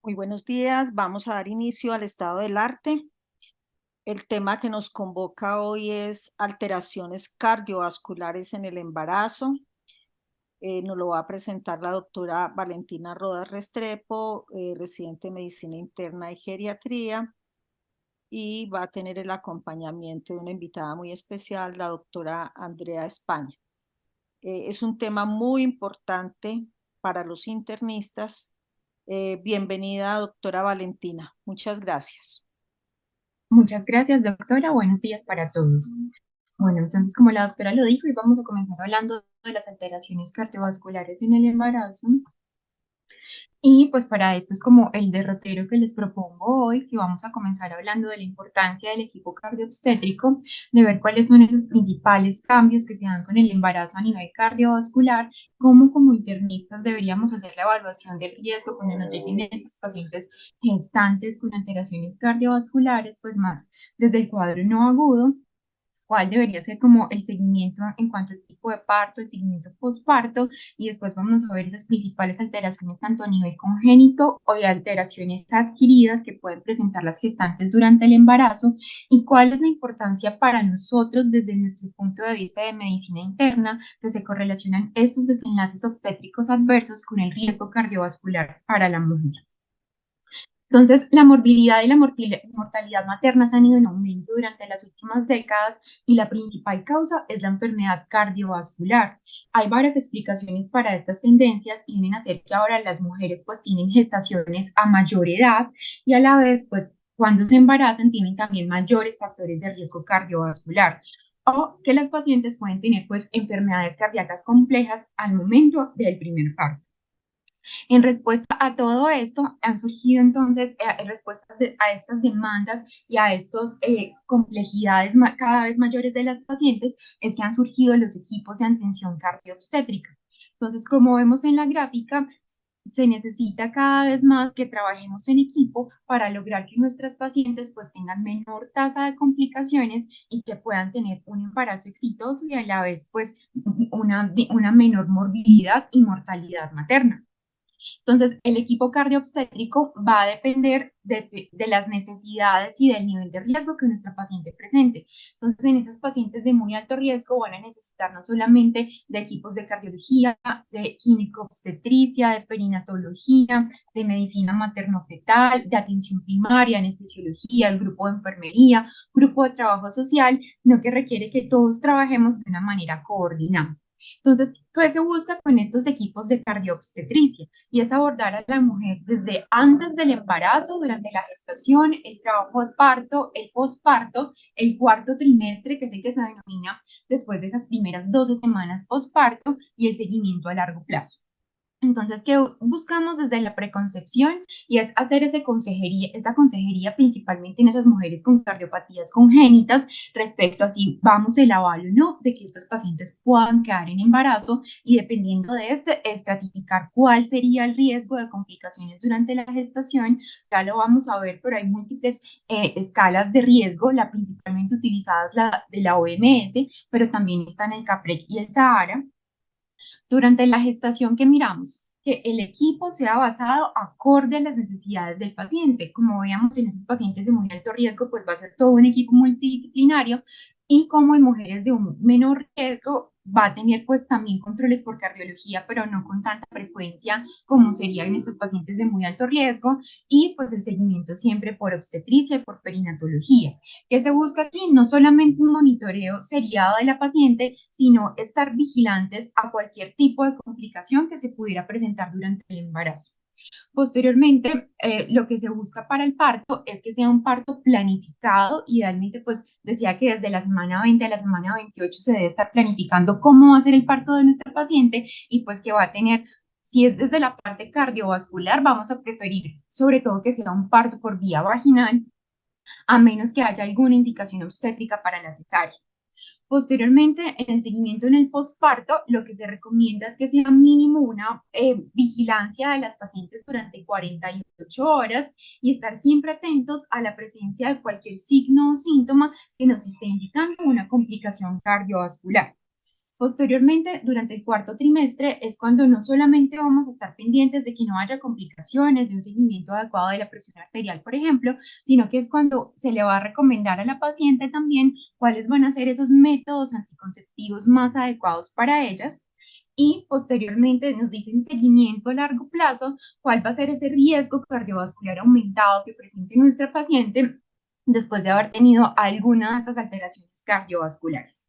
Muy buenos días. Vamos a dar inicio al estado del arte. El tema que nos convoca hoy es alteraciones cardiovasculares en el embarazo. Nos lo va a presentar la doctora Valentina Rodas Restrepo, residente de Medicina Interna y Geriatría, y va a tener el acompañamiento de una invitada muy especial, la doctora Andrea España. Es un tema muy importante para los internistas. Bienvenida, doctora Valentina. Muchas gracias. Muchas gracias, doctora. Buenos días para todos. Bueno, entonces, como la doctora lo dijo, hoy vamos a comenzar hablando de las alteraciones cardiovasculares en el embarazo. Y pues para esto es como el derrotero que les propongo hoy, que vamos a comenzar hablando de la importancia del equipo cardiobstétrico, de ver cuáles son esos principales cambios que se dan con el embarazo a nivel cardiovascular, cómo como internistas deberíamos hacer la evaluación del riesgo cuando nos lleguen estos pacientes gestantes con alteraciones cardiovasculares, pues más desde el cuadro no agudo, cuál debería ser como el seguimiento en cuanto al tipo de parto, el seguimiento posparto, y después vamos a ver esas principales alteraciones tanto a nivel congénito o de alteraciones adquiridas que pueden presentar las gestantes durante el embarazo, y cuál es la importancia para nosotros desde nuestro punto de vista de medicina interna que se correlacionan estos desenlaces obstétricos adversos con el riesgo cardiovascular para la mujer. Entonces, la morbilidad y la mortalidad materna se han ido en aumento durante las últimas décadas y la principal causa es la enfermedad cardiovascular. Hay varias explicaciones para estas tendencias y vienen a ser que ahora las mujeres pues tienen gestaciones a mayor edad y a la vez pues cuando se embarazan tienen también mayores factores de riesgo cardiovascular o que las pacientes pueden tener pues enfermedades cardíacas complejas al momento del primer parto. En respuesta a todo esto, han surgido entonces respuestas a estas demandas y a estas complejidades cada vez mayores de las pacientes, es que han surgido los equipos de atención cardiobstétrica. Entonces, como vemos en la gráfica, se necesita cada vez más que trabajemos en equipo para lograr que nuestras pacientes pues tengan menor tasa de complicaciones y que puedan tener un embarazo exitoso y a la vez pues una menor morbilidad y mortalidad materna. Entonces, el equipo cardiobstétrico va a depender de las necesidades y del nivel de riesgo que nuestra paciente presente. Entonces, en esas pacientes de muy alto riesgo van a necesitar no solamente de equipos de cardiología, de ginecobstetricia, de perinatología, de medicina materno-fetal, de atención primaria, anestesiología, el grupo de enfermería, grupo de trabajo social, no que requiere que todos trabajemos de una manera coordinada. Entonces, ¿qué se busca con estos equipos de cardiobstetricia? Y es abordar a la mujer desde antes del embarazo, durante la gestación, el trabajo de parto, el posparto, el cuarto trimestre, que es el que se denomina después de esas primeras 12 semanas posparto, y el seguimiento a largo plazo. Entonces, ¿qué buscamos desde la preconcepción? Y es hacer esa consejería principalmente en esas mujeres con cardiopatías congénitas respecto a si vamos el aval o no de que estas pacientes puedan quedar en embarazo y dependiendo de estratificar cuál sería el riesgo de complicaciones durante la gestación. Ya lo vamos a ver, pero hay múltiples escalas de riesgo, la principalmente utilizada es la de la OMS, pero también están el CAPREC y el SAHARA. Durante la gestación que miramos, que el equipo sea basado acorde a las necesidades del paciente. Como veíamos en esos pacientes de muy alto riesgo, pues va a ser todo un equipo multidisciplinario y como en mujeres de un menor riesgo, va a tener pues también controles por cardiología, pero no con tanta frecuencia como sería en estos pacientes de muy alto riesgo y pues el seguimiento siempre por obstetricia y por perinatología. ¿Qué se busca aquí? No solamente un monitoreo seriado de la paciente, sino estar vigilantes a cualquier tipo de complicación que se pudiera presentar durante el embarazo. Posteriormente, lo que se busca para el parto es que sea un parto planificado. Idealmente, pues decía que desde la semana 20 a la semana 28 se debe estar planificando cómo va a ser el parto de nuestra paciente y pues que va a tener, si es desde la parte cardiovascular, vamos a preferir sobre todo que sea un parto por vía vaginal, a menos que haya alguna indicación obstétrica para la cesárea. Posteriormente, en el seguimiento en el posparto, lo que se recomienda es que sea mínimo una vigilancia de las pacientes durante 48 horas y estar siempre atentos a la presencia de cualquier signo o síntoma que nos esté indicando una complicación cardiovascular. Posteriormente, durante el cuarto trimestre es cuando no solamente vamos a estar pendientes de que no haya complicaciones, de un seguimiento adecuado de la presión arterial, por ejemplo, sino que es cuando se le va a recomendar a la paciente también cuáles van a ser esos métodos anticonceptivos más adecuados para ellas. Y posteriormente nos dicen seguimiento a largo plazo, cuál va a ser ese riesgo cardiovascular aumentado que presente nuestra paciente después de haber tenido alguna de estas alteraciones cardiovasculares.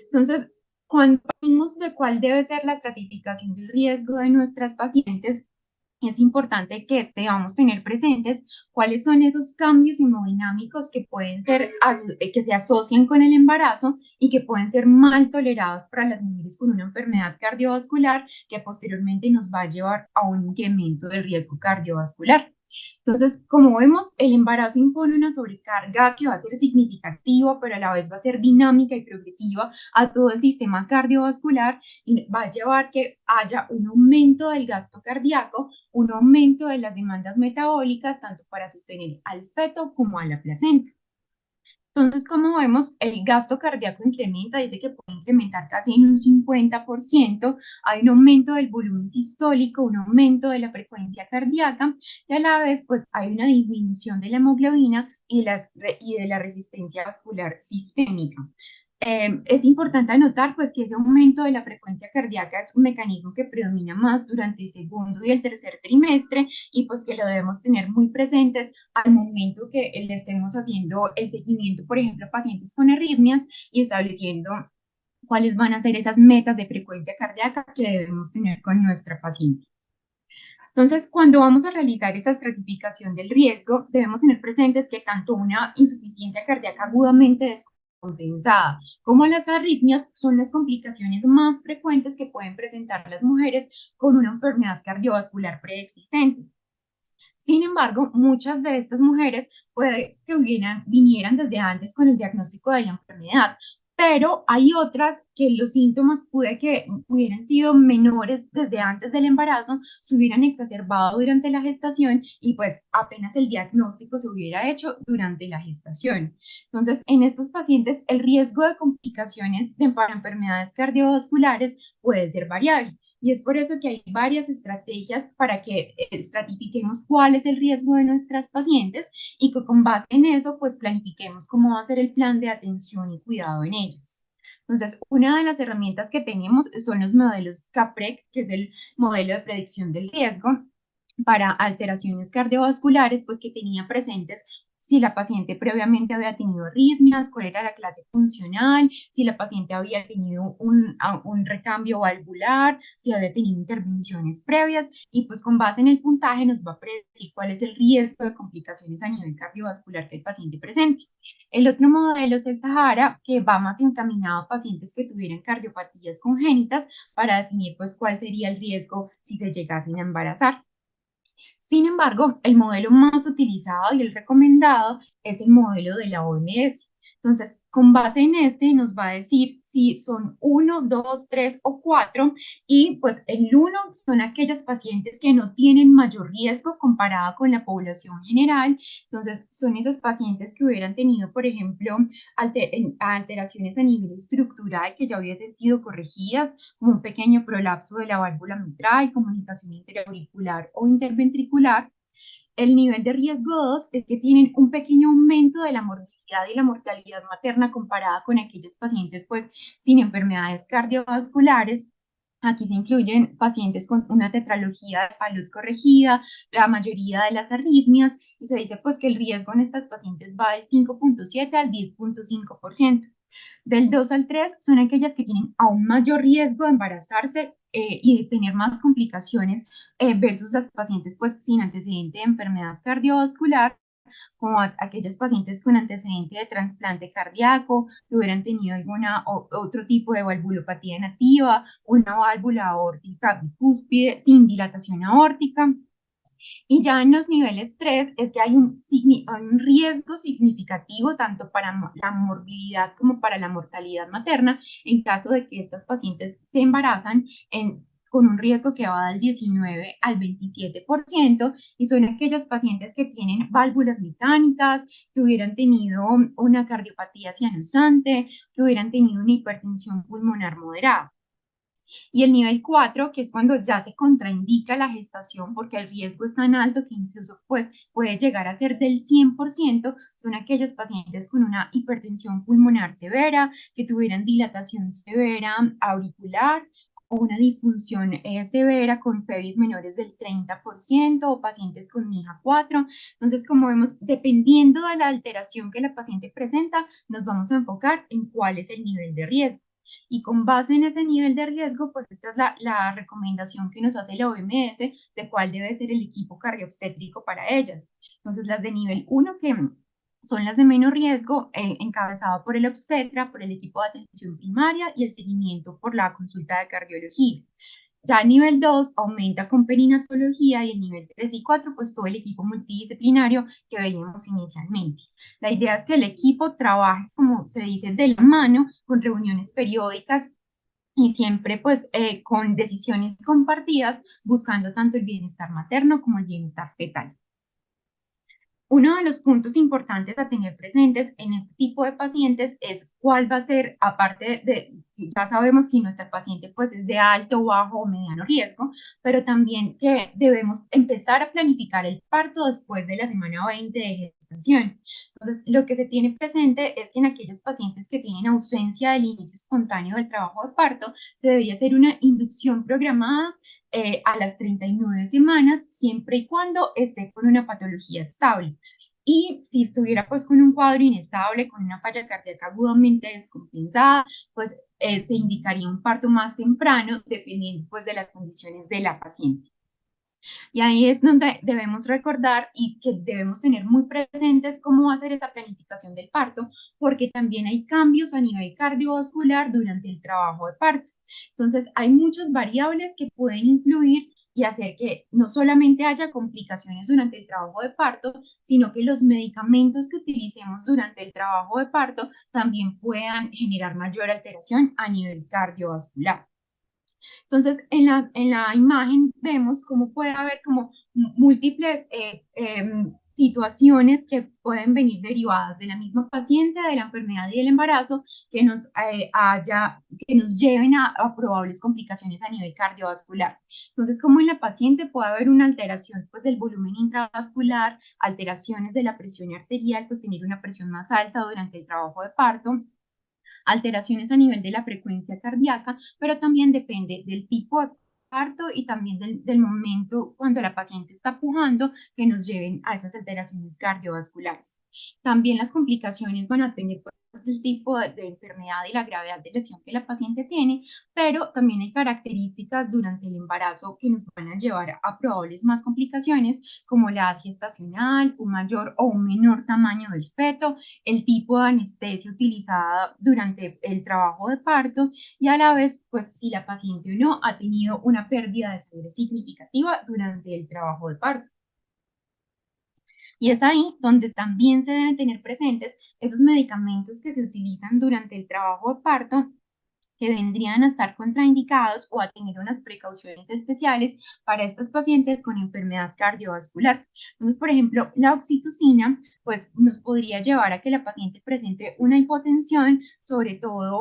Entonces, cuando hablamos de cuál debe ser la estratificación del riesgo de nuestras pacientes, es importante que debamos tener presentes cuáles son esos cambios hemodinámicos que pueden ser, que se asocian con el embarazo y que pueden ser mal tolerados para las mujeres con una enfermedad cardiovascular que posteriormente nos va a llevar a un incremento del riesgo cardiovascular. Entonces, como vemos, el embarazo impone una sobrecarga que va a ser significativa, pero a la vez va a ser dinámica y progresiva a todo el sistema cardiovascular y va a llevar que haya un aumento del gasto cardíaco, un aumento de las demandas metabólicas, tanto para sostener al feto como a la placenta. Entonces, como vemos, el gasto cardíaco incrementa, dice que puede incrementar casi en un 50%, hay un aumento del volumen sistólico, un aumento de la frecuencia cardíaca y a la vez pues hay una disminución de la hemoglobina y de la resistencia vascular sistémica. Es importante anotar pues que ese aumento de la frecuencia cardíaca es un mecanismo que predomina más durante el segundo y el tercer trimestre y pues que lo debemos tener muy presentes al momento que le estemos haciendo el seguimiento, por ejemplo, a pacientes con arritmias y estableciendo cuáles van a ser esas metas de frecuencia cardíaca que debemos tener con nuestra paciente. Entonces, cuando vamos a realizar esa estratificación del riesgo, debemos tener presentes que tanto una insuficiencia cardíaca agudamente descompensada como las arritmias son las complicaciones más frecuentes que pueden presentar las mujeres con una enfermedad cardiovascular preexistente. Sin embargo, muchas de estas mujeres puede que vinieran desde antes con el diagnóstico de la enfermedad, pero hay otras que los síntomas puede que hubieran sido menores desde antes del embarazo, se hubieran exacerbado durante la gestación y pues apenas el diagnóstico se hubiera hecho durante la gestación. Entonces, en estos pacientes el riesgo de complicaciones para enfermedades cardiovasculares puede ser variable. Y es por eso que hay varias estrategias para que estratifiquemos cuál es el riesgo de nuestras pacientes y que con base en eso, pues planifiquemos cómo va a ser el plan de atención y cuidado en ellas. Entonces, una de las herramientas que tenemos son los modelos CAPREC, que es el modelo de predicción del riesgo para alteraciones cardiovasculares, pues que tenía presentes si la paciente previamente había tenido arritmias, cuál era la clase funcional, si la paciente había tenido un recambio valvular, si había tenido intervenciones previas y pues con base en el puntaje nos va a predecir cuál es el riesgo de complicaciones a nivel cardiovascular que el paciente presente. El otro modelo es el Sahara, que va más encaminado a pacientes que tuvieran cardiopatías congénitas para definir pues cuál sería el riesgo si se llegasen a embarazar. Sin embargo, el modelo más utilizado y el recomendado es el modelo de la OMS. Entonces, con base en este nos va a decir si son uno, dos, tres o cuatro y pues el uno son aquellas pacientes que no tienen mayor riesgo comparada con la población general. Entonces, son esas pacientes que hubieran tenido, por ejemplo, alteraciones a nivel estructural que ya hubiesen sido corregidas, como un pequeño prolapso de la válvula mitral, comunicación interauricular o interventricular. El nivel de riesgo 2 es que tienen un pequeño aumento de la morbilidad y la mortalidad materna comparada con aquellos pacientes pues sin enfermedades cardiovasculares. Aquí se incluyen pacientes con una tetralogía de Fallot corregida, la mayoría de las arritmias, y se dice pues que el riesgo en estas pacientes va del 5.7 al 10.5%. Del 2 al 3 son aquellas que tienen aún mayor riesgo de embarazarse y de tener más complicaciones versus las pacientes pues sin antecedente de enfermedad cardiovascular, como aquellas pacientes con antecedente de trasplante cardíaco, que hubieran tenido otro tipo de valvulopatía nativa, una válvula aórtica bicúspide sin dilatación aórtica. Y ya en los niveles 3 es que hay un riesgo significativo tanto para la morbilidad como para la mortalidad materna en caso de que estas pacientes se embarazan con un riesgo que va del 19 al 27%, y son aquellas pacientes que tienen válvulas mecánicas, que hubieran tenido una cardiopatía cianosante, que hubieran tenido una hipertensión pulmonar moderada. Y el nivel 4, que es cuando ya se contraindica la gestación porque el riesgo es tan alto que incluso pues, puede llegar a ser del 100%, son aquellas pacientes con una hipertensión pulmonar severa, que tuvieran dilatación severa auricular o una disfunción severa con PEVIs menores del 30% o pacientes con MIJA 4. Entonces, como vemos, dependiendo de la alteración que la paciente presenta, nos vamos a enfocar en cuál es el nivel de riesgo. Y con base en ese nivel de riesgo, pues esta es la recomendación que nos hace la OMS de cuál debe ser el equipo cardiobstétrico para ellas. Entonces, las de nivel 1, que son las de menos riesgo, encabezado por el obstetra, por el equipo de atención primaria y el seguimiento por la consulta de cardiología. Ya a nivel 2 aumenta con perinatología y el nivel 3 y 4 pues todo el equipo multidisciplinario que veíamos inicialmente. La idea es que el equipo trabaje, como se dice, de la mano, con reuniones periódicas y siempre pues con decisiones compartidas, buscando tanto el bienestar materno como el bienestar fetal. Uno de los puntos importantes a tener presentes en este tipo de pacientes es cuál va a ser, aparte de, ya sabemos si nuestra paciente pues es de alto, bajo o mediano riesgo, pero también que debemos empezar a planificar el parto después de la semana 20 de gestación. Entonces, lo que se tiene presente es que en aquellos pacientes que tienen ausencia del inicio espontáneo del trabajo de parto, se debería hacer una inducción programada a las 39 semanas, siempre y cuando esté con una patología estable. Y si estuviera pues con un cuadro inestable, con una falla cardíaca agudamente descompensada, pues se indicaría un parto más temprano, dependiendo pues de las condiciones de la paciente. Y ahí es donde debemos recordar y que debemos tener muy presentes cómo va a ser esa planificación del parto, porque también hay cambios a nivel cardiovascular durante el trabajo de parto. Entonces, hay muchas variables que pueden influir y hacer que no solamente haya complicaciones durante el trabajo de parto, sino que los medicamentos que utilicemos durante el trabajo de parto también puedan generar mayor alteración a nivel cardiovascular. Entonces, en la imagen vemos cómo puede haber como múltiples situaciones que pueden venir derivadas de la misma paciente, de la enfermedad y del embarazo, que nos lleven a probables complicaciones a nivel cardiovascular. Entonces, como en la paciente puede haber una alteración pues, del volumen intravascular, alteraciones de la presión arterial, pues tener una presión más alta durante el trabajo de parto, alteraciones a nivel de la frecuencia cardíaca, pero también depende del tipo de parto y también del momento cuando la paciente está pujando que nos lleven a esas alteraciones cardiovasculares. También las complicaciones van a depender pues, del tipo de enfermedad y la gravedad de lesión que la paciente tiene, pero también hay características durante el embarazo que nos van a llevar a probables más complicaciones, como la edad gestacional, un mayor o un menor tamaño del feto, el tipo de anestesia utilizada durante el trabajo de parto y a la vez, pues si la paciente o no ha tenido una pérdida de sangre significativa durante el trabajo de parto. Y es ahí donde también se deben tener presentes esos medicamentos que se utilizan durante el trabajo de parto, que vendrían a estar contraindicados o a tener unas precauciones especiales para estas pacientes con enfermedad cardiovascular. Entonces, por ejemplo, la oxitocina, pues nos podría llevar a que la paciente presente una hipotensión, sobre todo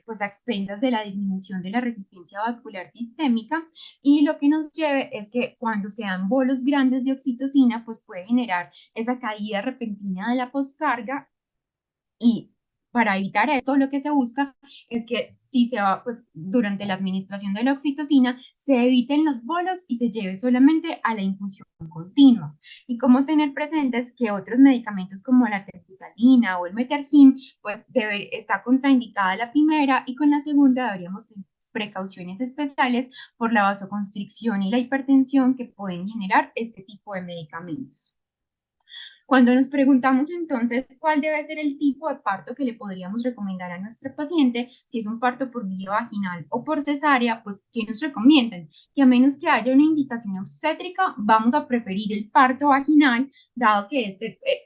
pues a expensas de la disminución de la resistencia vascular sistémica, y lo que nos lleve es que cuando se dan bolos grandes de oxitocina, pues puede generar esa caída repentina de la poscarga. Y para evitar esto, lo que se busca es que si se va, pues durante la administración de la oxitocina, se eviten los bolos y se lleve solamente a la infusión continua. Y cómo tener presentes que otros medicamentos como la terbutalina o el metergin, pues está contraindicada la primera y con la segunda deberíamos tener precauciones especiales por la vasoconstricción y la hipertensión que pueden generar este tipo de medicamentos. Cuando nos preguntamos entonces cuál debe ser el tipo de parto que le podríamos recomendar a nuestra paciente, si es un parto por vía vaginal o por cesárea, pues ¿qué nos recomiendan? Que a menos que haya una indicación obstétrica, vamos a preferir el parto vaginal, dado que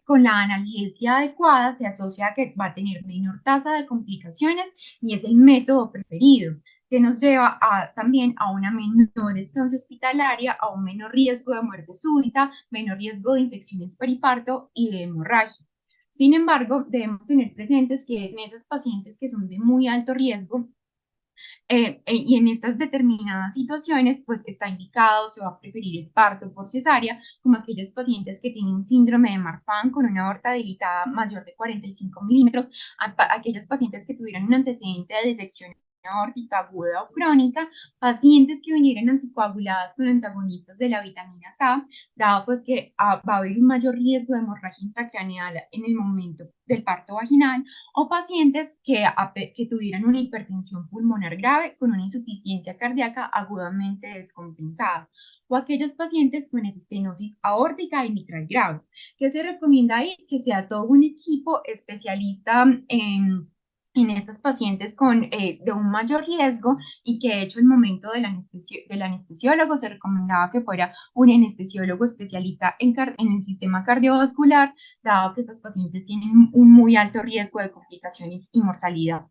con la analgesia adecuada se asocia a que va a tener menor tasa de complicaciones y es el método preferido. que nos lleva también a una menor estancia hospitalaria, a un menor riesgo de muerte súbita, menor riesgo de infecciones periparto y de hemorragia. Sin embargo, debemos tener presentes que en esas pacientes que son de muy alto riesgo, y en estas determinadas situaciones, pues está indicado, se va a preferir el parto por cesárea, como aquellas pacientes que tienen síndrome de Marfan con una aorta dilatada mayor de 45 milímetros, aquellas pacientes que tuvieran un antecedente de disección aórtica aguda o crónica, pacientes que vinieran anticoaguladas con antagonistas de la vitamina K, dado pues que va a haber un mayor riesgo de hemorragia intracraneal en el momento del parto vaginal, o pacientes que tuvieran una hipertensión pulmonar grave con una insuficiencia cardíaca agudamente descompensada, o aquellos pacientes con estenosis aórtica y mitral grave, que se recomienda ahí que sea todo un equipo especialista en estas pacientes de un mayor riesgo, y que de hecho el momento del anestesiólogo se recomendaba que fuera un anestesiólogo especialista en el sistema cardiovascular, dado que estas pacientes tienen un muy alto riesgo de complicaciones y mortalidad.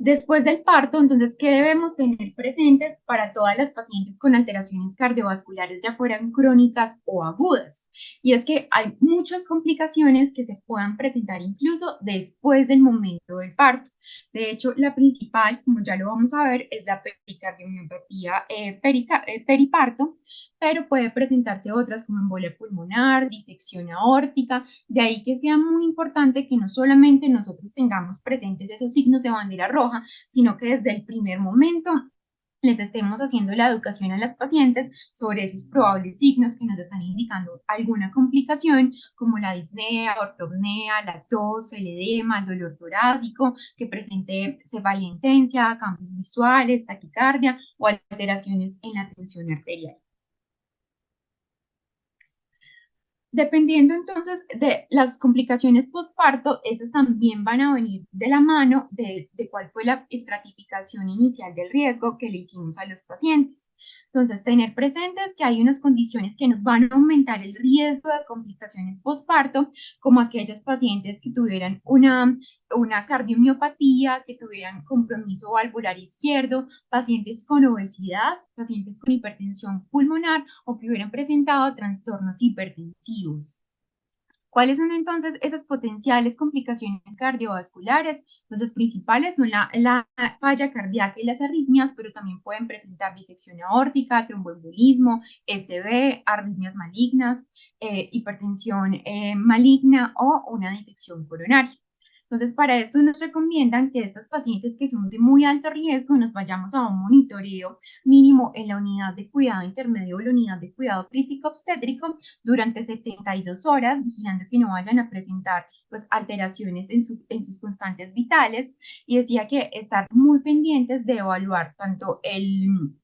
Después del parto, entonces, ¿qué debemos tener presentes para todas las pacientes con alteraciones cardiovasculares, ya fueran crónicas o agudas? Y es que hay muchas complicaciones que se puedan presentar incluso después del momento del parto. De hecho, la principal, como ya lo vamos a ver, es la pericardiomiopatía periparto, pero puede presentarse otras como embolia pulmonar, disección aórtica. De ahí que sea muy importante que no solamente nosotros tengamos presentes esos signos de bandera roja, sino que desde el primer momento les estemos haciendo la educación a las pacientes sobre esos probables signos que nos están indicando alguna complicación, como la disnea, ortopnea, la tos, el edema, el dolor torácico, que presente cefalea intensa, cambios visuales, taquicardia o alteraciones en la tensión arterial. Dependiendo entonces de las complicaciones postparto, esas también van a venir de la mano de cuál fue la estratificación inicial del riesgo que le hicimos a los pacientes. Entonces, tener presentes que hay unas condiciones que nos van a aumentar el riesgo de complicaciones postparto, como aquellas pacientes que tuvieran una cardiomiopatía, que tuvieran compromiso valvular izquierdo, pacientes con obesidad, pacientes con hipertensión pulmonar o que hubieran presentado trastornos hipertensivos. ¿Cuáles son entonces esas potenciales complicaciones cardiovasculares? Pues las principales son la falla cardíaca y las arritmias, pero también pueden presentar disección aórtica, tromboembolismo, SB, arritmias malignas, hipertensión maligna o una disección coronaria. Entonces, para esto nos recomiendan que estas pacientes que son de muy alto riesgo nos vayamos a un monitoreo mínimo en la unidad de cuidado intermedio o la unidad de cuidado crítico obstétrico durante 72 horas, vigilando que no vayan a presentar pues, alteraciones en sus constantes vitales. Y decía que estar muy pendientes de evaluar tanto el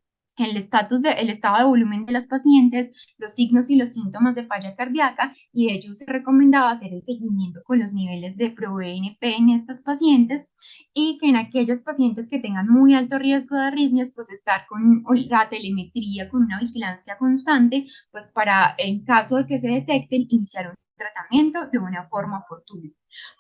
estado de volumen de las pacientes, los signos y los síntomas de falla cardíaca, y de hecho se recomendaba hacer el seguimiento con los niveles de ProBNP en estas pacientes, y que en aquellas pacientes que tengan muy alto riesgo de arritmias, pues estar con la telemetría, con una vigilancia constante, pues para en caso de que se detecten, iniciar un tratamiento de una forma oportuna.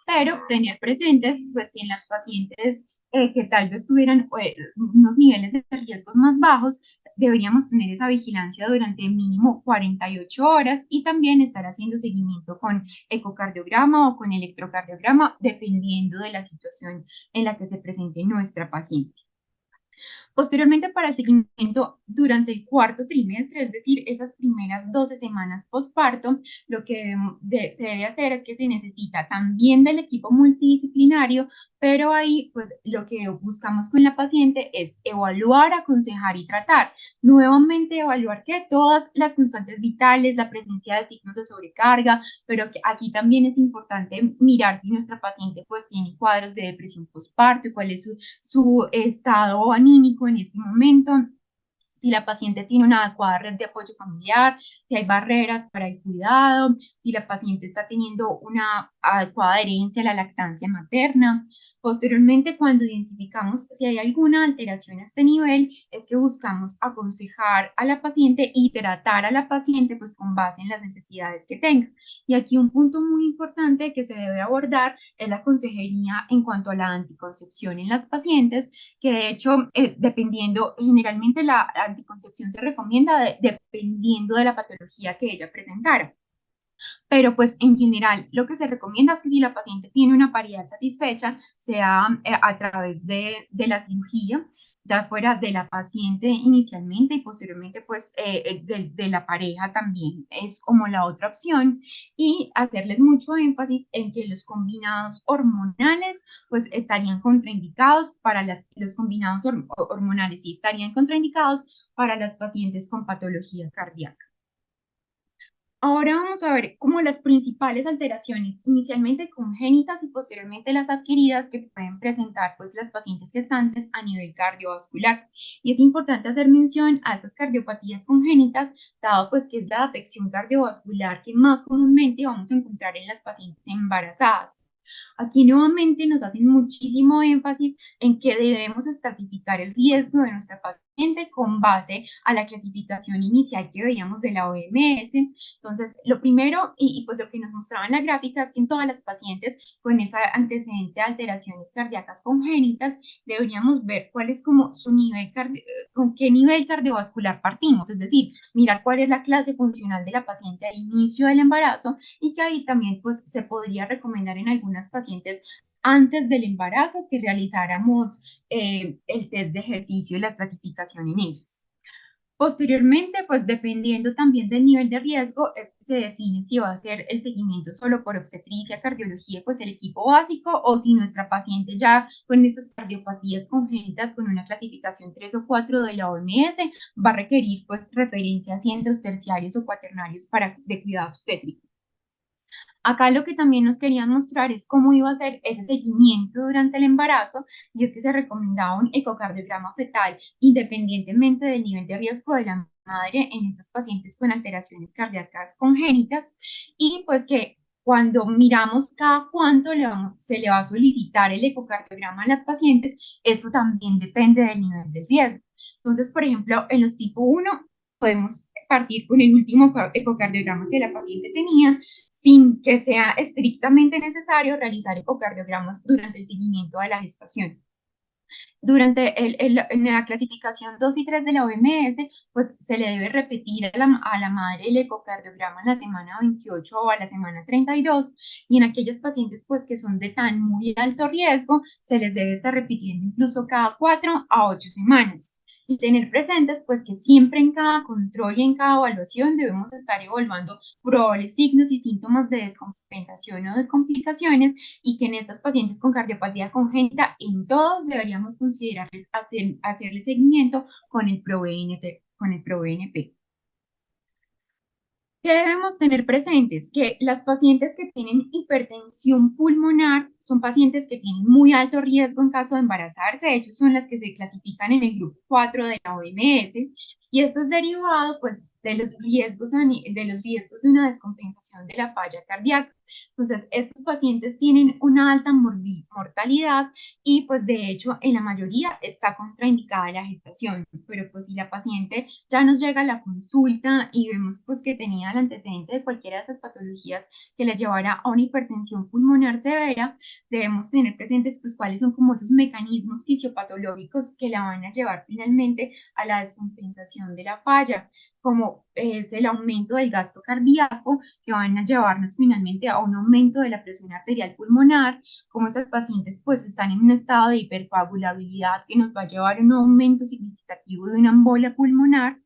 Pero tener presentes, pues que en las pacientes que tal vez tuvieran unos niveles de riesgos más bajos, deberíamos tener esa vigilancia durante mínimo 48 horas, y también estar haciendo seguimiento con ecocardiograma o con electrocardiograma, dependiendo de la situación en la que se presente nuestra paciente. Posteriormente, para el seguimiento durante el cuarto trimestre, es decir, esas primeras 12 semanas postparto, lo que se debe hacer es que se necesita también del equipo multidisciplinario, pero ahí pues lo que buscamos con la paciente es evaluar, aconsejar y tratar. Nuevamente evaluar que todas las constantes vitales, la presencia de signos de sobrecarga, pero que aquí también es importante mirar si nuestra paciente pues tiene cuadros de depresión postparto y cuál es su estado anímico en este momento. si la paciente tiene una adecuada red de apoyo familiar, si hay barreras para el cuidado, si la paciente está teniendo una adecuada adherencia a la lactancia materna. Posteriormente, cuando identificamos si hay alguna alteración a este nivel, es que buscamos aconsejar a la paciente y tratar a la paciente pues con base en las necesidades que tenga. Y aquí un punto muy importante que se debe abordar es la consejería en cuanto a la anticoncepción en las pacientes, que de hecho, dependiendo, generalmente la anticoncepción se recomienda dependiendo de la patología que ella presentara. Pero pues en general lo que se recomienda es que si la paciente tiene una paridad satisfecha, sea a través de la cirugía, ya fuera de la paciente inicialmente y posteriormente pues de la pareja también es como la otra opción, y hacerles mucho énfasis en que los combinados hormonales pues estarían contraindicados para los combinados hormonales sí estarían contraindicados para las pacientes con patología cardíaca. Ahora vamos a ver como las principales alteraciones, inicialmente congénitas y posteriormente las adquiridas que pueden presentar pues las pacientes gestantes a nivel cardiovascular. Y es importante hacer mención a estas cardiopatías congénitas, dado pues que es la afección cardiovascular que más comúnmente vamos a encontrar en las pacientes embarazadas. Aquí nuevamente nos hacen muchísimo énfasis en que debemos estratificar el riesgo de nuestra paciente con base a la clasificación inicial que veíamos de la OMS. Entonces, lo primero, pues lo que nos mostraba en la gráfica es que en todas las pacientes con esa antecedente de alteraciones cardíacas congénitas, deberíamos ver cuál es como su nivel, con qué nivel cardiovascular partimos, es decir, mirar cuál es la clase funcional de la paciente al inicio del embarazo, y que ahí también pues se podría recomendar en algunas pacientes antes del embarazo que realizáramos el test de ejercicio y la estratificación en ellas. Posteriormente, pues dependiendo también del nivel de riesgo, se define si va a ser el seguimiento solo por obstetricia, cardiología, pues el equipo básico, o si nuestra paciente ya con esas cardiopatías congénitas con una clasificación 3 o 4 de la OMS va a requerir pues referencia a centros terciarios o cuaternarios de cuidado obstétrico. Acá lo que también nos querían mostrar es cómo iba a ser ese seguimiento durante el embarazo, y es que se recomendaba un ecocardiograma fetal independientemente del nivel de riesgo de la madre en estas pacientes con alteraciones cardíacas congénitas, y pues que cuando miramos cada cuánto se le va a solicitar el ecocardiograma a las pacientes, esto también depende del nivel de riesgo. Entonces, por ejemplo, en los tipo 1 podemos partir con el último ecocardiograma que la paciente tenía, sin que sea estrictamente necesario realizar ecocardiogramas durante el seguimiento de la gestación. En la clasificación 2 y 3 de la OMS, pues se le debe repetir a la madre el ecocardiograma en la semana 28 o a la semana 32, y en aquellos pacientes pues que son de tan muy alto riesgo, se les debe estar repitiendo incluso cada 4 a 8 semanas. Y tener presentes pues que siempre en cada control y en cada evaluación debemos estar evaluando probables signos y síntomas de descompensación o de complicaciones, y que en estas pacientes con cardiopatía congénita, en todos deberíamos considerarles hacerle seguimiento con el ProBNP. ¿Qué debemos tener presentes? Que las pacientes que tienen hipertensión pulmonar son pacientes que tienen muy alto riesgo en caso de embarazarse. De hecho, son las que se clasifican en el grupo 4 de la OMS, y esto es derivado pues de los riesgos de una descompensación de la falla cardíaca. Entonces, estos pacientes tienen una alta mortalidad, y pues de hecho en la mayoría está contraindicada la gestación, pero pues si la paciente ya nos llega a la consulta y vemos pues que tenía el antecedente de cualquiera de esas patologías que la llevara a una hipertensión pulmonar severa, debemos tener presentes pues cuáles son como esos mecanismos fisiopatológicos que la van a llevar finalmente a la descompensación de la falla, como es el aumento del gasto cardíaco, que van a llevarnos finalmente a un aumento de la presión arterial pulmonar, como esas pacientes pues están en un estado de hipercoagulabilidad que nos va a llevar a un aumento significativo de una embolia pulmonar,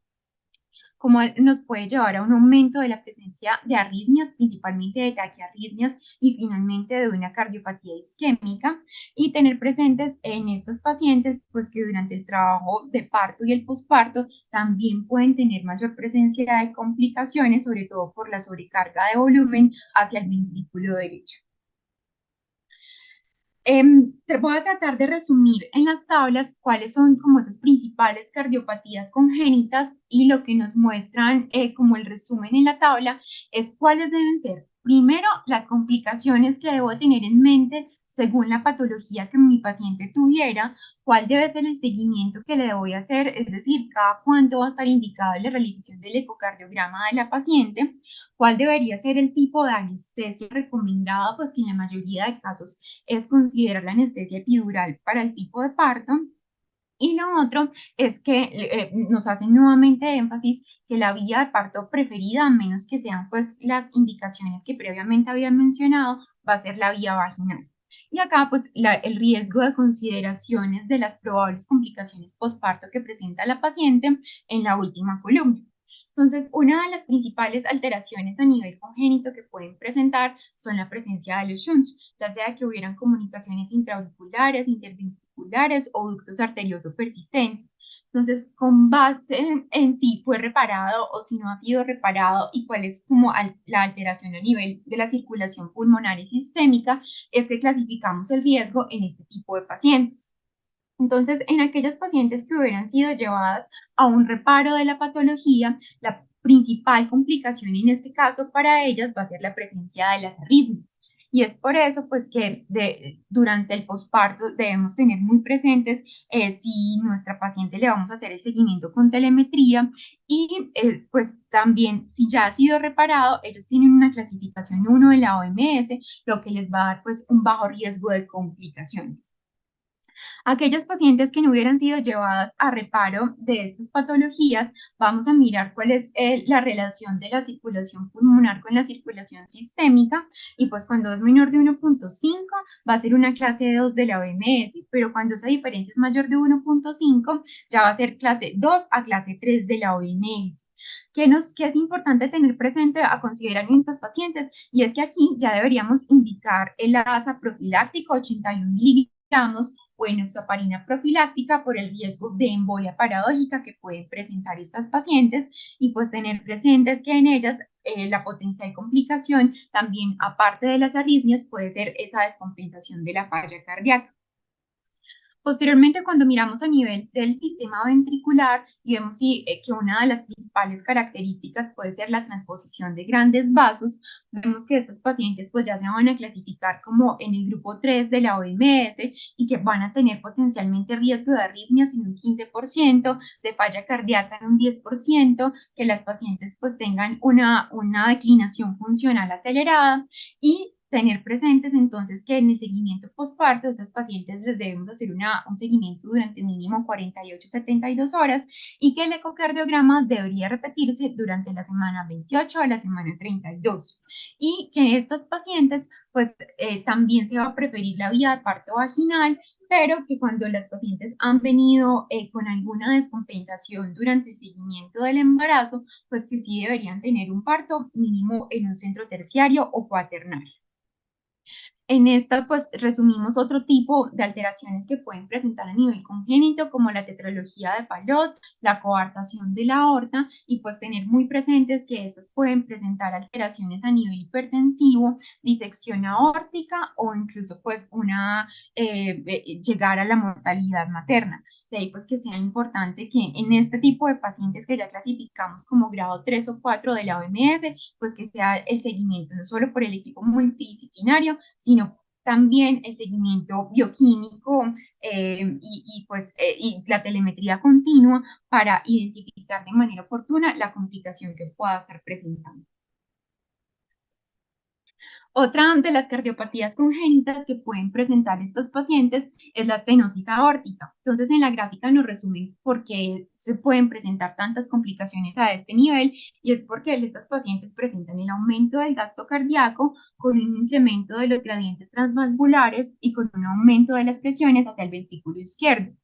como nos puede llevar a un aumento de la presencia de arritmias, principalmente de taquiarritmias, y finalmente de una cardiopatía isquémica. Y tener presentes en estos pacientes pues que durante el trabajo de parto y el posparto también pueden tener mayor presencia de complicaciones, sobre todo por la sobrecarga de volumen hacia el ventrículo derecho. Voy a tratar de resumir en las tablas cuáles son como esas principales cardiopatías congénitas y lo que nos muestran como el resumen en la tabla es cuáles deben ser. Primero, las complicaciones que debo tener en mente según la patología que mi paciente tuviera, cuál debe ser el seguimiento que le voy a hacer, es decir, cada cuánto va a estar indicada la realización del ecocardiograma de la paciente, cuál debería ser el tipo de anestesia recomendada, pues que en la mayoría de casos es considerar la anestesia epidural para el tipo de parto. Y lo otro es que nos hacen nuevamente énfasis que la vía de parto preferida, a menos que sean pues las indicaciones que previamente habían mencionado, va a ser la vía vaginal. Y acá pues el riesgo de consideraciones de las probables complicaciones postparto que presenta la paciente en la última columna. Entonces, una de las principales alteraciones a nivel congénito que pueden presentar son la presencia de los shunts, ya sea que hubieran comunicaciones intraauriculares, interventriculares o ductos arteriosos persistentes. Entonces, con base en si fue reparado o si no ha sido reparado y cuál es como la alteración a nivel de la circulación pulmonar y sistémica, es que clasificamos el riesgo en este tipo de pacientes. Entonces, en aquellas pacientes que hubieran sido llevadas a un reparo de la patología, la principal complicación en este caso para ellas va a ser la presencia de las arritmias. Y es por eso, pues, que durante el posparto debemos tener muy presentes si nuestra paciente le vamos a hacer el seguimiento con telemetría y, pues, también si ya ha sido reparado, ellos tienen una clasificación 1 de la OMS, lo que les va a dar, pues, un bajo riesgo de complicaciones. Aquellas pacientes que no hubieran sido llevadas a reparo de estas patologías, vamos a mirar cuál es la relación de la circulación pulmonar con la circulación sistémica y pues cuando es menor de 1.5 va a ser una clase 2 de la OMS, pero cuando esa diferencia es mayor de 1.5 ya va a ser clase 2 a clase 3 de la OMS. ¿Qué es importante tener presente a considerar en estas pacientes? Y es que aquí ya deberíamos indicar el ASA profiláctico 81 miligramos o enoxaparina profiláctica por el riesgo de embolia paradójica que pueden presentar estas pacientes y pues tener presentes que en ellas la potencial complicación también aparte de las arritmias puede ser esa descompensación de la falla cardíaca. Posteriormente, cuando miramos a nivel del sistema ventricular y vemos que una de las principales características puede ser la transposición de grandes vasos, vemos que estas pacientes pues ya se van a clasificar como en el grupo 3 de la OMS y que van a tener potencialmente riesgo de arritmias en un 15%, de falla cardíaca en un 10%, que las pacientes pues tengan una declinación funcional acelerada y tener presentes entonces que en el seguimiento postparto, a estas pacientes les debemos hacer un seguimiento durante mínimo 48-72 horas y que el ecocardiograma debería repetirse durante la semana 28 a la semana 32. Y que en estas pacientes, pues también se va a preferir la vía de parto vaginal, pero que cuando las pacientes han venido con alguna descompensación durante el seguimiento del embarazo, pues que sí deberían tener un parto mínimo en un centro terciario o cuaternario. En esta, pues, resumimos otro tipo de alteraciones que pueden presentar a nivel congénito, como la tetralogía de Fallot, la coartación de la aorta, y pues tener muy presentes que estas pueden presentar alteraciones a nivel hipertensivo, disección aórtica o incluso, pues, llegar a la mortalidad materna. De ahí, pues, que sea importante que en este tipo de pacientes que ya clasificamos como grado 3 o 4 de la OMS, pues que sea el seguimiento no solo por el equipo multidisciplinario, sino también el seguimiento bioquímico y la telemetría continua para identificar de manera oportuna la complicación que pueda estar presentando. Otra de las cardiopatías congénitas que pueden presentar estos pacientes es la estenosis aórtica. Entonces, en la gráfica nos resumen por qué se pueden presentar tantas complicaciones a este nivel y es porque estas pacientes presentan el aumento del gasto cardíaco con un incremento de los gradientes transvalvulares y con un aumento de las presiones hacia el ventrículo izquierdo,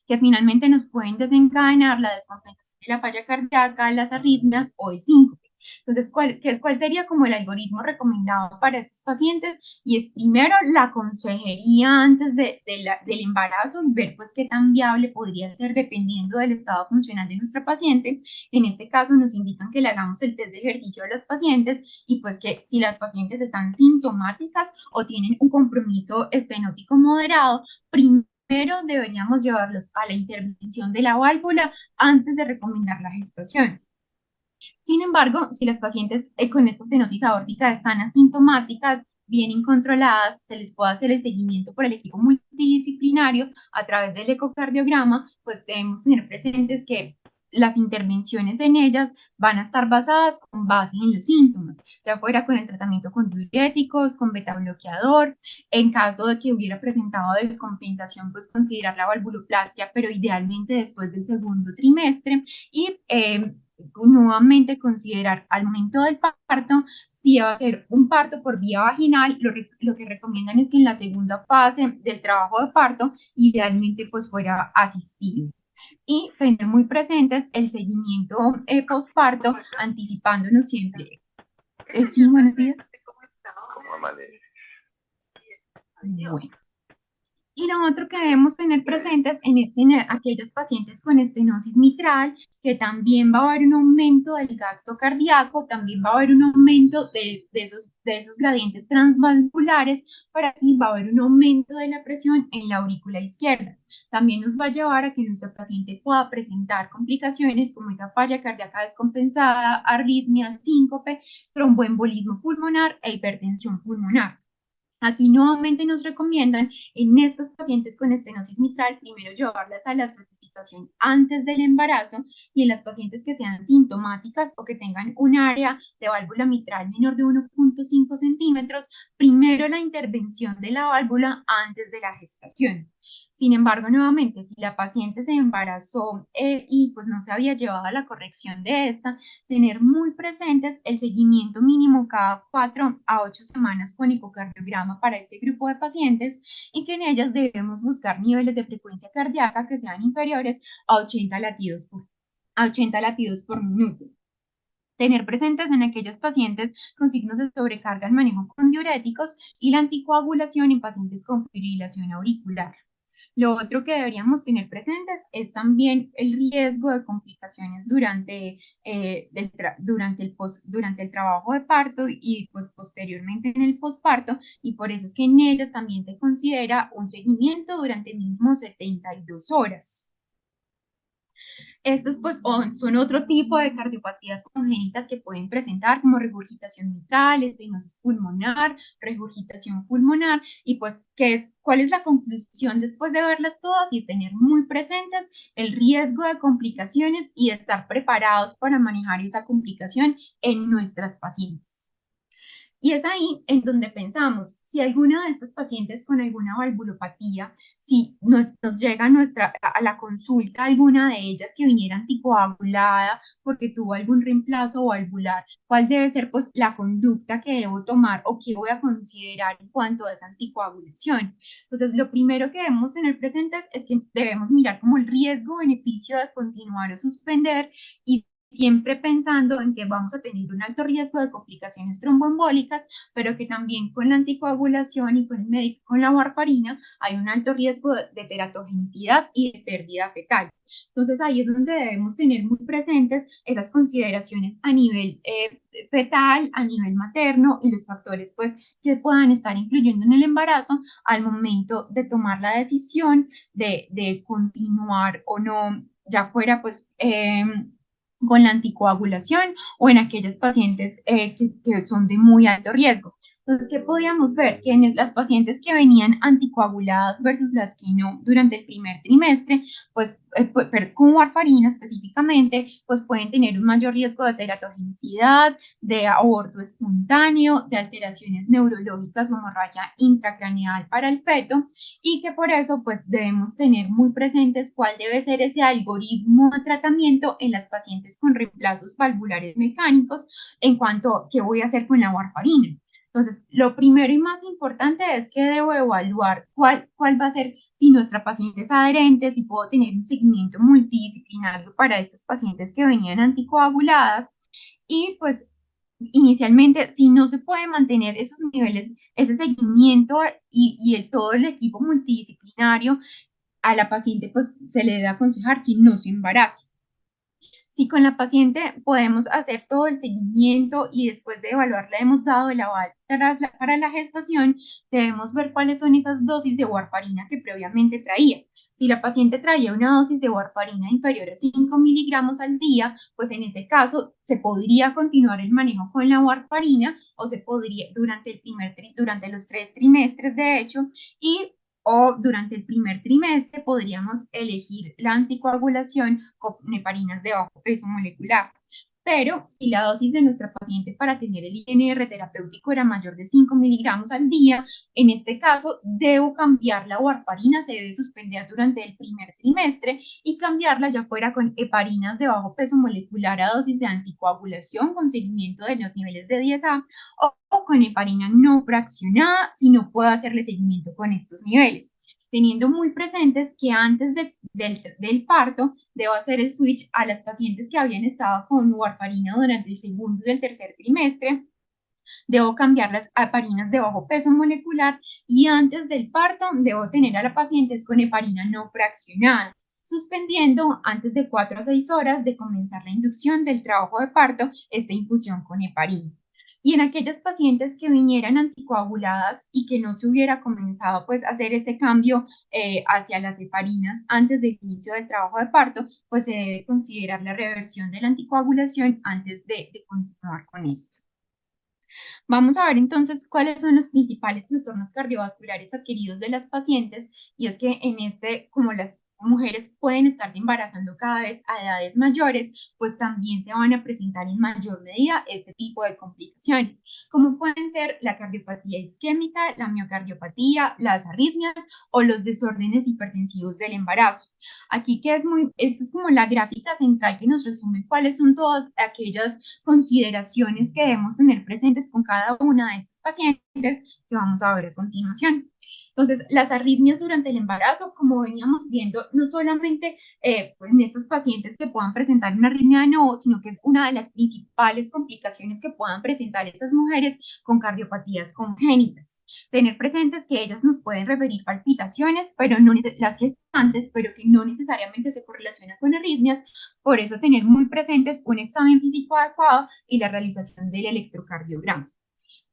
que finalmente nos pueden desencadenar la descompensación de la falla cardíaca, las arritmias o el síncope. Entonces, ¿cuál sería como el algoritmo recomendado para estos pacientes? Y es primero la consejería antes del embarazo y ver pues qué tan viable podría ser dependiendo del estado funcional de nuestra paciente. En este caso nos indican que le hagamos el test de ejercicio a las pacientes y pues que si las pacientes están sintomáticas o tienen un compromiso estenótico moderado, primero deberíamos llevarlos a la intervención de la válvula antes de recomendar la gestación. Sin embargo, si las pacientes con esta estenosis aórtica están asintomáticas, bien controladas, se les puede hacer el seguimiento por el equipo multidisciplinario a través del ecocardiograma, pues debemos tener presentes que las intervenciones en ellas van a estar basadas con base en los síntomas, ya fuera con el tratamiento con diuréticos, con beta bloqueador, en caso de que hubiera presentado descompensación, pues considerar la valvuloplastia, pero idealmente después del segundo trimestre y nuevamente considerar al momento del parto si va a ser un parto por vía vaginal, lo que recomiendan es que en la segunda fase del trabajo de parto idealmente pues fuera asistido y tener muy presentes el seguimiento postparto, anticipándonos siempre. Sí, buenos días. Bueno. Y lo otro que debemos tener presentes en aquellos pacientes con estenosis mitral, que también va a haber un aumento del gasto cardíaco, también va a haber un aumento de esos gradientes transvalvulares, para aquí va a haber un aumento de la presión en la aurícula izquierda. También nos va a llevar a que nuestro paciente pueda presentar complicaciones como esa falla cardíaca descompensada, arritmias, síncope, tromboembolismo pulmonar e hipertensión pulmonar. Aquí nuevamente nos recomiendan en estos pacientes con estenosis mitral primero llevarlas a la estratificación antes del embarazo y en las pacientes que sean sintomáticas o que tengan un área de válvula mitral menor de 1,5 centímetros, primero la intervención de la válvula antes de la gestación. Sin embargo, nuevamente, si la paciente se embarazó y pues no se había llevado a la corrección de esta, tener muy presentes el seguimiento mínimo cada 4 a 8 semanas con ecocardiograma para este grupo de pacientes y que en ellas debemos buscar niveles de frecuencia cardíaca que sean inferiores a 80 latidos por minuto. Tener presentes en aquellos pacientes con signos de sobrecarga el manejo con diuréticos y la anticoagulación en pacientes con fibrilación auricular. Lo otro que deberíamos tener presentes es también el riesgo de complicaciones durante el trabajo de parto y pues posteriormente en el posparto, y por eso es que en ellas también se considera un seguimiento durante mínimo 72 horas. Estos pues son otro tipo de cardiopatías congénitas que pueden presentar como regurgitación mitral, estenosis pulmonar, regurgitación pulmonar y pues ¿cuál es la conclusión después de verlas todas? Y es tener muy presentes el riesgo de complicaciones y estar preparados para manejar esa complicación en nuestras pacientes. Y es ahí en donde pensamos, si alguna de estas pacientes con alguna valvulopatía, si nos llega a la consulta alguna de ellas que viniera anticoagulada porque tuvo algún reemplazo valvular, ¿cuál debe ser pues la conducta que debo tomar o qué voy a considerar en cuanto a esa anticoagulación? Entonces, lo primero que debemos tener presentes es que debemos mirar como el riesgo-beneficio de continuar o suspender y siempre pensando en que vamos a tener un alto riesgo de complicaciones tromboembólicas, pero que también con la anticoagulación y con la warfarina hay un alto riesgo de teratogenicidad y de pérdida fetal. Entonces ahí es donde debemos tener muy presentes esas consideraciones a nivel fetal, a nivel materno y los factores pues que puedan estar influyendo en el embarazo al momento de tomar la decisión de continuar o no, ya fuera pues con la anticoagulación o en aquellas pacientes que son de muy alto riesgo. Entonces, ¿qué podíamos ver? Que en las pacientes que venían anticoaguladas versus las que no durante el primer trimestre, pues con warfarina específicamente, pues pueden tener un mayor riesgo de teratogenicidad, de aborto espontáneo, de alteraciones neurológicas o hemorragia intracraneal para el feto y que por eso pues debemos tener muy presentes cuál debe ser ese algoritmo de tratamiento en las pacientes con reemplazos valvulares mecánicos en cuanto a qué voy a hacer con la warfarina. Entonces, lo primero y más importante es que debo evaluar cuál va a ser, si nuestra paciente es adherente, si puedo tener un seguimiento multidisciplinario para estas pacientes que venían anticoaguladas y pues inicialmente, si no se puede mantener esos niveles, ese seguimiento todo el equipo multidisciplinario, a la paciente pues se le debe aconsejar que no se embarace. Si con la paciente podemos hacer todo el seguimiento y después de evaluarla hemos dado el aval para la gestación, debemos ver cuáles son esas dosis de warfarina que previamente traía. Si la paciente traía una dosis de warfarina inferior a 5 miligramos al día, pues en ese caso se podría continuar el manejo con la warfarina o se podría durante los 3 trimestres de hecho, y o durante el primer trimestre podríamos elegir la anticoagulación con neparinas de bajo peso molecular. Pero si la dosis de nuestra paciente para tener el INR terapéutico era mayor de 5 miligramos al día, en este caso debo cambiar la warfarina, se debe suspender durante el primer trimestre y cambiarla ya fuera con heparinas de bajo peso molecular a dosis de anticoagulación con seguimiento de los niveles de 10A o con heparina no fraccionada si no puedo hacerle seguimiento con estos niveles, teniendo muy presentes que antes del parto debo hacer el switch a las pacientes que habían estado con warfarina durante el segundo y el tercer trimestre. Debo cambiar las heparinas de bajo peso molecular y antes del parto debo tener a la paciente con heparina no fraccionada, suspendiendo antes de 4 a 6 horas de comenzar la inducción del trabajo de parto esta infusión con heparina. Y en aquellas pacientes que vinieran anticoaguladas y que no se hubiera comenzado pues a hacer ese cambio hacia las heparinas antes del inicio del trabajo de parto, pues se debe considerar la reversión de la anticoagulación antes de continuar con esto. Vamos a ver entonces cuáles son los principales trastornos cardiovasculares adquiridos de las pacientes, y es que como las mujeres pueden estarse embarazando cada vez a edades mayores, pues también se van a presentar en mayor medida este tipo de complicaciones, como pueden ser la cardiopatía isquémica, la miocardiopatía, las arritmias o los desórdenes hipertensivos del embarazo. Aquí esta es como la gráfica central que nos resume cuáles son todas aquellas consideraciones que debemos tener presentes con cada una de estas pacientes que vamos a ver a continuación. Entonces, las arritmias durante el embarazo, como veníamos viendo, no solamente en estas pacientes que puedan presentar una arritmia de nuevo, sino que es una de las principales complicaciones que puedan presentar estas mujeres con cardiopatías congénitas. Tener presentes que ellas nos pueden referir palpitaciones, pero no las gestantes, pero que no necesariamente se correlaciona con arritmias. Por eso tener muy presentes un examen físico adecuado y la realización del electrocardiograma.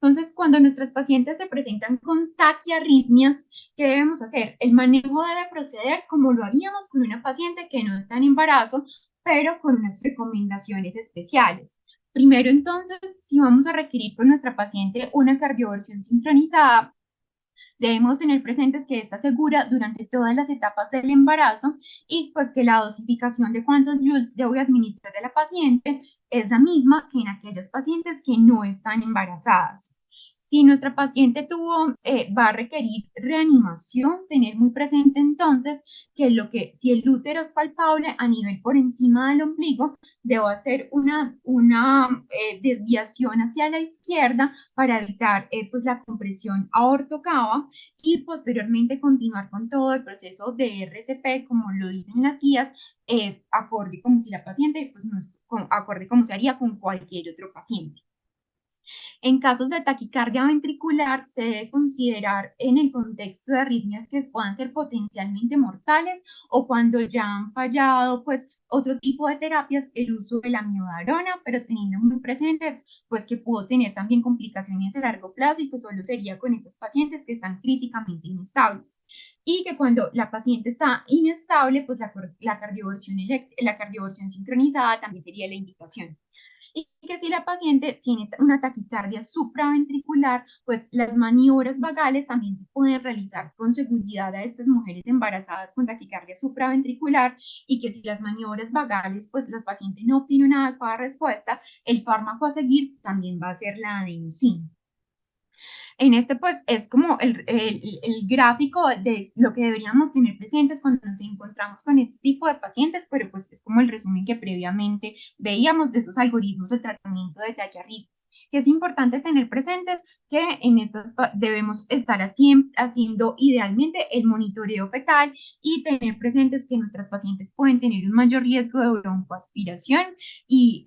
Entonces, cuando nuestras pacientes se presentan con taquiarritmias, ¿qué debemos hacer? El manejo debe proceder como lo haríamos con una paciente que no está en embarazo, pero con unas recomendaciones especiales. Primero, entonces, si vamos a requerir con nuestra paciente una cardioversión sincronizada, debemos tener presentes que está segura durante todas las etapas del embarazo y pues que la dosificación de cuántos joules debo administrar a la paciente es la misma que en aquellas pacientes que no están embarazadas. Si nuestra paciente va a requerir reanimación, tener muy presente entonces si el útero es palpable a nivel por encima del ombligo, debo hacer una desviación hacia la izquierda para evitar pues la compresión aortocava y posteriormente continuar con todo el proceso de RCP, como lo dicen las guías, acorde como si la paciente, pues no es, acorde como se haría con cualquier otro paciente. En casos de taquicardia ventricular, se debe considerar en el contexto de arritmias que puedan ser potencialmente mortales o cuando ya han fallado, pues otro tipo de terapias, el uso de la miodarona, pero teniendo muy presentes, pues que pudo tener también complicaciones a largo plazo y que solo sería con estas pacientes que están críticamente inestables. Y que cuando la paciente está inestable, pues la cardioversión sincronizada también sería la indicación. Y que si la paciente tiene una taquicardia supraventricular, pues las maniobras vagales también se pueden realizar con seguridad a estas mujeres embarazadas con taquicardia supraventricular, y que si las maniobras vagales, pues las pacientes no obtienen una adecuada respuesta, el fármaco a seguir también va a ser la adenosina. En pues es como el gráfico de lo que deberíamos tener presentes cuando nos encontramos con este tipo de pacientes, pero pues es como el resumen que previamente veíamos de esos algoritmos de tratamiento de taquiarritmias. que es importante tener presentes que en estas debemos estar haciendo idealmente el monitoreo fetal y tener presentes que nuestras pacientes pueden tener un mayor riesgo de broncoaspiración y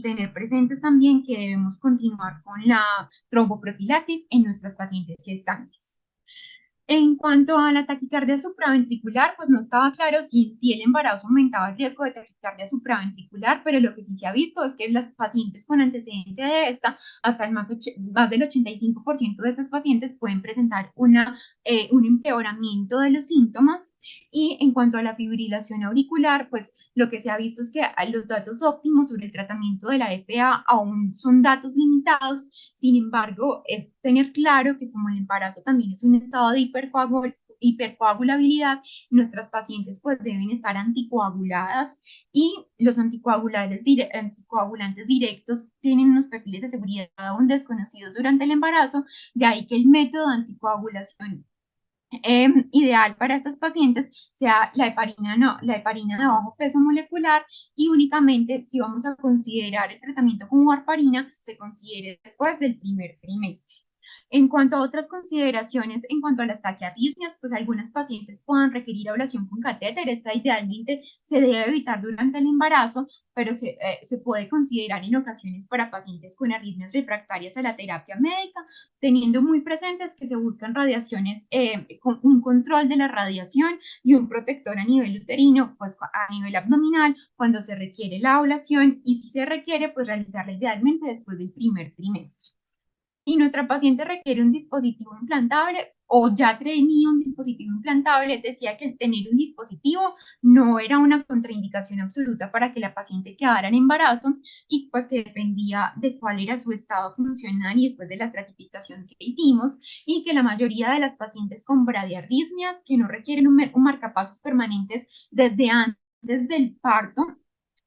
tener presentes también que debemos continuar con la tromboprofilaxis en nuestras pacientes gestantes. En cuanto a la taquicardia supraventricular, pues no estaba claro si el embarazo aumentaba el riesgo de taquicardia supraventricular, pero lo que sí se ha visto es que las pacientes con antecedente de esta, hasta más del 85% de estas pacientes pueden presentar un empeoramiento de los síntomas. Y en cuanto a la fibrilación auricular, pues lo que se ha visto es que los datos óptimos sobre el tratamiento de la EPA aún son datos limitados. Sin embargo, es tener claro que como el embarazo también es un estado de hipercoagulabilidad, nuestras pacientes pues deben estar anticoaguladas y los anticoagulantes directos tienen unos perfiles de seguridad aún desconocidos durante el embarazo, de ahí que el método de anticoagulación ideal para estas pacientes sea la heparina, no, la heparina de bajo peso molecular y únicamente si vamos a considerar el tratamiento con warfarina, se considere después del primer trimestre. En cuanto a otras consideraciones, en cuanto a las taquiarritmias, pues algunas pacientes puedan requerir ablación con catéter. Esta idealmente se debe evitar durante el embarazo, pero se puede considerar en ocasiones para pacientes con arritmias refractarias a la terapia médica, teniendo muy presentes que se buscan radiaciones, con un control de la radiación y un protector a nivel uterino, pues a nivel abdominal, cuando se requiere la ablación y si se requiere, pues realizarla idealmente después del primer trimestre. Si nuestra paciente requiere un dispositivo implantable o ya tenía un dispositivo implantable, decía que el tener un dispositivo no era una contraindicación absoluta para que la paciente quedara en embarazo y pues que dependía de cuál era su estado funcional y después de la estratificación que hicimos y que la mayoría de las pacientes con bradiarritmias que no requieren un marcapasos permanentes desde antes del parto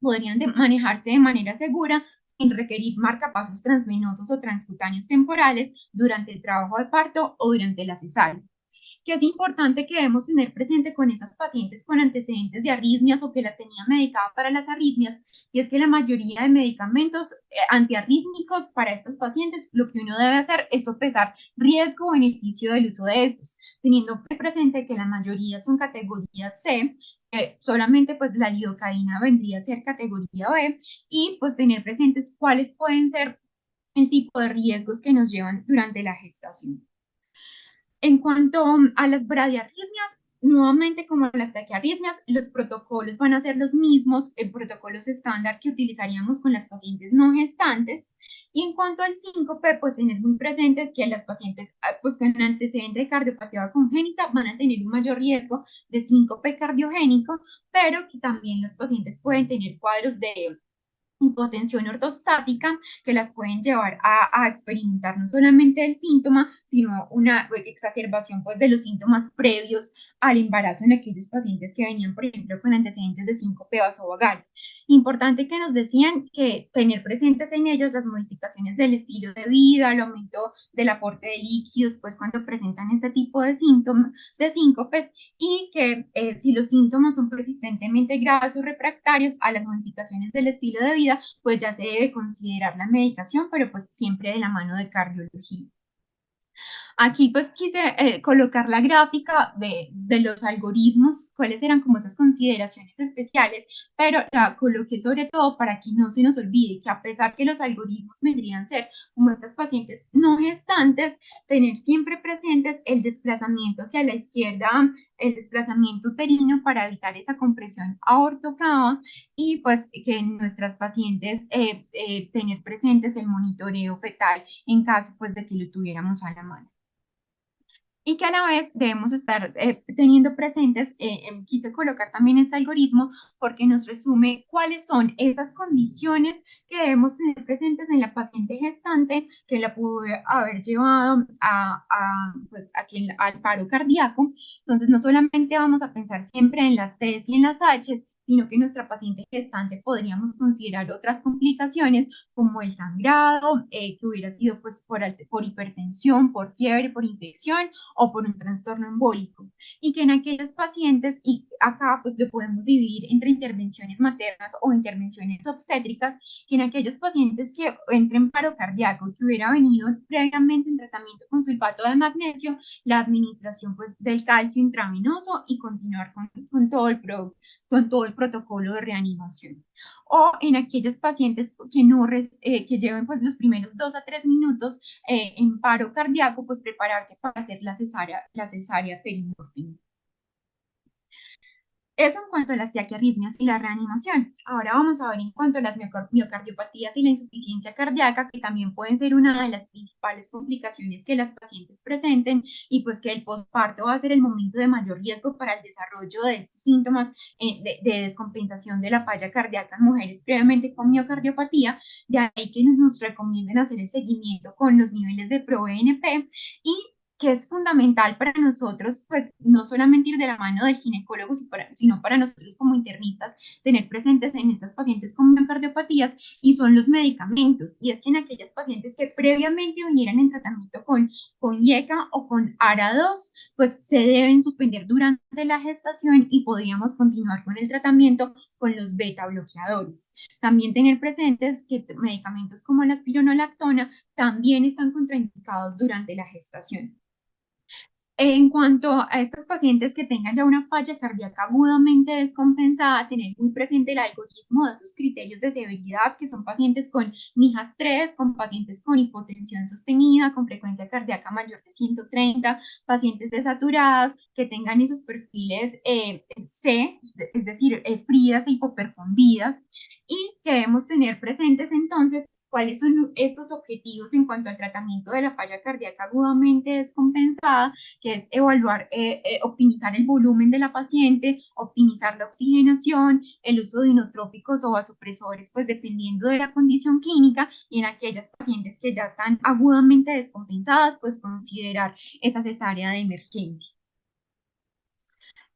podrían manejarse de manera segura sin requerir marcapasos transvenosos o transcutáneos temporales durante el trabajo de parto o durante la cesárea. Que es importante que debemos tener presente con estas pacientes con antecedentes de arritmias o que la tenía medicada para las arritmias, y es que la mayoría de medicamentos antiarrítmicos para estas pacientes, lo que uno debe hacer es sopesar riesgo-beneficio del uso de estos, teniendo presente que la mayoría son categoría C, solamente pues la lidocaína vendría a ser categoría B, y pues tener presentes cuáles pueden ser el tipo de riesgos que nos llevan durante la gestación. En cuanto a las bradiarritmias, nuevamente como las taquiarritmias, los protocolos van a ser los mismos, protocolos estándar que utilizaríamos con las pacientes no gestantes. Y en cuanto al síncope, pues tener muy presentes que las pacientes pues, con antecedente de cardiopatía congénita van a tener un mayor riesgo de síncope cardiogénico, pero que también los pacientes pueden tener cuadros de hipotensión ortostática que las pueden llevar a experimentar no solamente el síntoma, sino una exacerbación pues, de los síntomas previos al embarazo en aquellos pacientes que venían, por ejemplo, con antecedentes de síncope vasovagal. Importante que nos decían que tener presentes en ellas las modificaciones del estilo de vida, el aumento del aporte de líquidos, pues cuando presentan este tipo de síntomas, de síncopes, y que si los síntomas son persistentemente graves o refractarios a las modificaciones del estilo de vida, pues ya se debe considerar la medicación, pero pues siempre de la mano de cardiología. Aquí pues quise colocar la gráfica de los algoritmos, cuáles eran como esas consideraciones especiales, pero la coloqué sobre todo para que no se nos olvide que a pesar que los algoritmos vendrían a ser como estas pacientes no gestantes, tener siempre presentes el desplazamiento hacia la izquierda, el desplazamiento uterino para evitar esa compresión aortocava y pues que en nuestras pacientes tener presentes el monitoreo fetal en caso pues de que lo tuviéramos a la mano y que a la vez debemos estar teniendo presentes, quise colocar también este algoritmo porque nos resume cuáles son esas condiciones que debemos tener presentes en la paciente gestante que la pudo haber llevado pues, al paro cardíaco. Entonces, no solamente vamos a pensar siempre en las T's y en las H's, sino que nuestra paciente gestante podríamos considerar otras complicaciones como el sangrado, que hubiera sido pues por hipertensión, por fiebre, por infección o por un trastorno embólico. Y que en aquellas pacientes, y acá pues lo podemos dividir entre intervenciones maternas o intervenciones obstétricas, que en aquellos pacientes que entren en paro cardíaco, que hubiera venido previamente en tratamiento con sulfato de magnesio, la administración pues del calcio intravenoso y continuar con todo el protocolo de reanimación. O en aquellos pacientes que, no que lleven pues los primeros 2 a 3 minutos en paro cardíaco, pues prepararse para hacer la cesárea perimortem. Eso en cuanto a las taquiarritmias y la reanimación. Ahora vamos a ver en cuanto a las miocardiopatías y la insuficiencia cardíaca, que también pueden ser una de las principales complicaciones que las pacientes presenten y pues que el posparto va a ser el momento de mayor riesgo para el desarrollo de estos síntomas de descompensación de la falla cardíaca en mujeres previamente con miocardiopatía. De ahí que nos recomienden hacer el seguimiento con los niveles de ProBNP y que es fundamental para nosotros, pues no solamente ir de la mano del ginecólogo, sino para nosotros como internistas, tener presentes en estas pacientes con miocardiopatías, y son los medicamentos. Y es que en aquellas pacientes que previamente vinieran en tratamiento con IECA o con ARA2, pues se deben suspender durante la gestación y podríamos continuar con el tratamiento con los beta bloqueadores. También tener presentes que medicamentos como la espironolactona también están contraindicados durante la gestación. En cuanto a estas pacientes que tengan ya una falla cardíaca agudamente descompensada, tener muy presente el algoritmo de sus criterios de severidad, que son pacientes con NIHAS 3, con pacientes con hipotensión sostenida, con frecuencia cardíaca mayor de 130, pacientes desaturadas, que tengan esos perfiles C, es decir, frías e hipoperfundidas, y que debemos tener presentes entonces cuáles son estos objetivos en cuanto al tratamiento de la falla cardíaca agudamente descompensada, que es evaluar, optimizar el volumen de la paciente, optimizar la oxigenación, el uso de inotrópicos o vasopresores, pues dependiendo de la condición clínica, y en aquellas pacientes que ya están agudamente descompensadas, pues considerar esa cesárea de emergencia.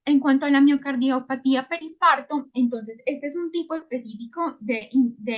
En cuanto a la miocardiopatía periparto, entonces este es un tipo específico de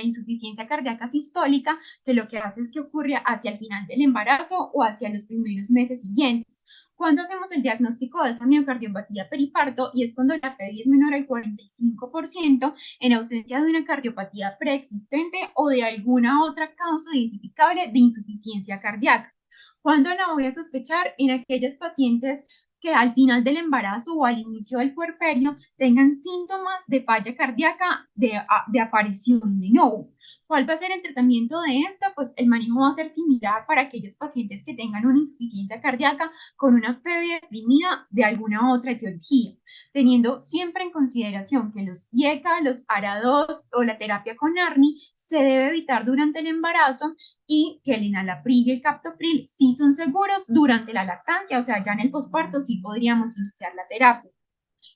insuficiencia cardíaca sistólica que lo que hace es que ocurre hacia el final del embarazo o hacia los primeros meses siguientes. Cuando hacemos el diagnóstico de esa miocardiopatía periparto, y es cuando la PDI es menor al 45% en ausencia de una cardiopatía preexistente o de alguna otra causa identificable de insuficiencia cardíaca. ¿Cuándo la voy a sospechar? En aquellas pacientes que al final del embarazo o al inicio del puerperio tengan síntomas de falla cardíaca de aparición de novo. ¿Cuál va a ser el tratamiento de esta? Pues el manejo va a ser similar para aquellos pacientes que tengan una insuficiencia cardíaca con una fiebre deprimida de alguna otra etiología, teniendo siempre en consideración que los IECA, los ARA2 o la terapia con ARNI se debe evitar durante el embarazo, y que el enalapril y el captopril sí son seguros durante la lactancia, o sea, ya en el posparto sí podríamos iniciar la terapia.